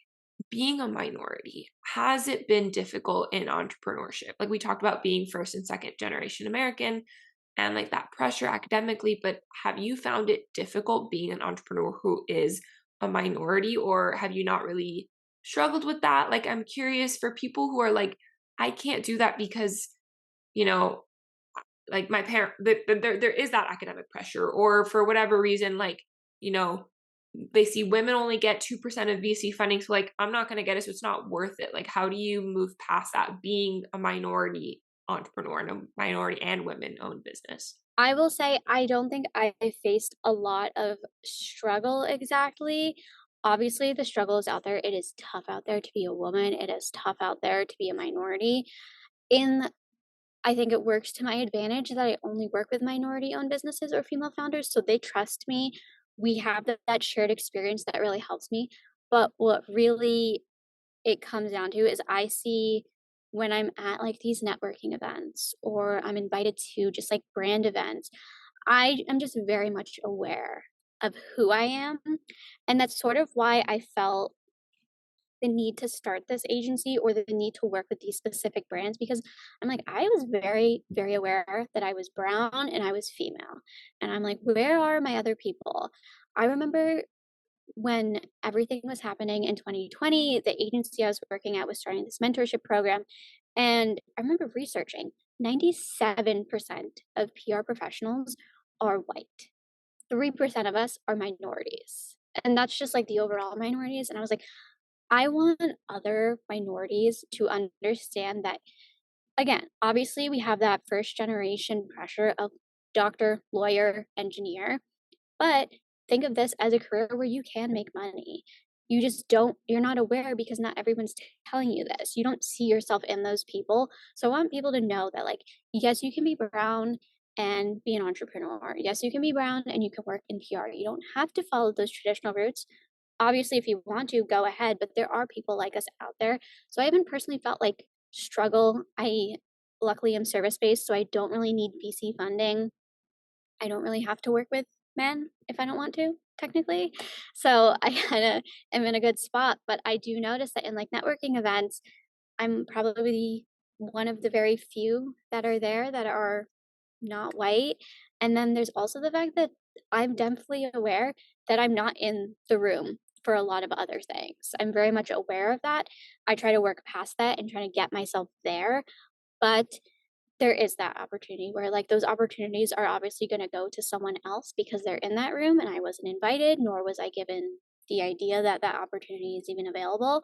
being a minority, has it been difficult in entrepreneurship? Like we talked about being first and second generation American and like that pressure academically, but have you found it difficult being an entrepreneur who is a minority, or have you not really struggled with that? Like, I'm curious for people who are like, I can't do that because, you know, like my parent, there is that academic pressure, or for whatever reason, like, you know, they see women only get 2% of VC funding. So like, I'm not going to get it. So it's not worth it. Like, how do you move past that being a minority entrepreneur and a minority and women owned business? I will say I don't think I faced a lot of struggle exactly. Obviously, the struggle is out there. It is tough out there to be a woman. It is tough out there to be a minority. In I think it works to my advantage that I only work with minority-owned businesses or female founders, so they trust me. We have that shared experience that really helps me. But what really it comes down to is I see when I'm at like these networking events or I'm invited to just like brand events, I am just very much aware of who I am. And that's sort of why I felt the need to start this agency or the need to work with these specific brands because I'm like, I was very, very aware that I was brown and I was female. And I'm like, where are my other people? I remember when everything was happening in 2020, the agency I was working at was starting this mentorship program. And I remember researching 97% of PR professionals are white, 3% of us are minorities. And that's just like the overall minorities. And I was like, I want other minorities to understand that, again, obviously, we have that first generation pressure of doctor, lawyer, engineer but think of this as a career where you can make money. You just you're not aware because not everyone's telling you this. You don't see yourself in those people. So I want people to know that, like, yes, you can be brown and be an entrepreneur. Yes, you can be brown and you can work in PR. You don't have to follow those traditional routes. Obviously, if you want to, go ahead, but there are people like us out there. So I haven't personally felt like struggle. I luckily am service based, so I don't really need VC funding. I don't really have to work with men if I don't want to, technically. So I kinda am in a good spot, but I do notice that in, like, networking events, I'm probably one of the very few that are there that are not white, and then there's also the fact that I'm definitely aware that I'm not in the room for a lot of other things. I'm very much aware of that. I try to work past that and try to get myself there, but there is that opportunity where, like, those opportunities are obviously gonna go to someone else because they're in that room and I wasn't invited, nor was I given the idea that that opportunity is even available.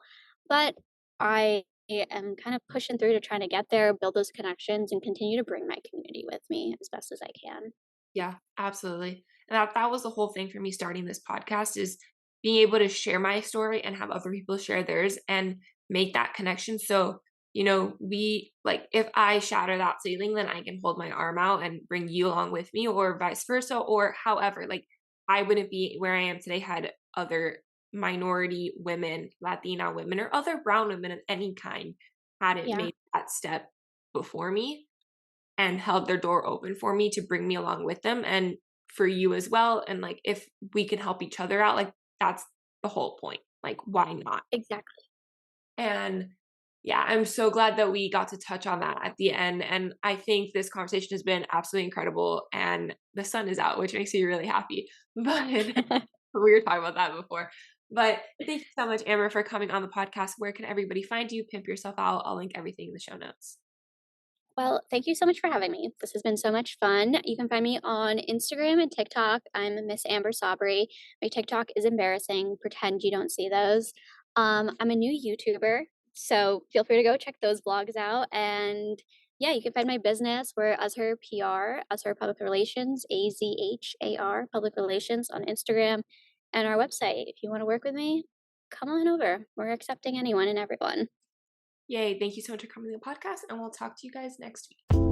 But I am kind of pushing through to trying to get there, build those connections, and continue to bring my community with me as best as I can. Yeah, absolutely. And that was the whole thing for me starting this podcast is being able to share my story and have other people share theirs and make that connection. So, we like if I shatter that ceiling, then I can hold my arm out and bring you along with me, or vice versa, or however. Like I wouldn't be where I am today had other minority women, Latina women, or other brown women of any kind hadn't Yeah. made that step before me and held their door open for me to bring me along with them. And for you as well. And like, if we can help each other out, like that's the whole point. Like, why not? Exactly. And yeah, I'm so glad that we got to touch on that at the end. And I think this conversation has been absolutely incredible. And the sun is out, which makes me really happy. But we were talking about that before. But thank you so much, Amber, for coming on the podcast. Where can everybody find you? Pimp yourself out. I'll link everything in the show notes. Well, thank you so much for having me. This has been so much fun. You can find me on Instagram and TikTok. I'm Miss Amber Sabri. My TikTok is embarrassing. Pretend you don't see those. I'm a new YouTuber, so feel free to go check those vlogs out. And yeah, you can find my business. We're Azhar PR, Azhar Public Relations, AZHAR Public Relations on Instagram, and our website. If you want to work with me, come on over. We're accepting anyone and everyone. Yay. Thank you so much for coming to the podcast. And we'll talk to you guys next week.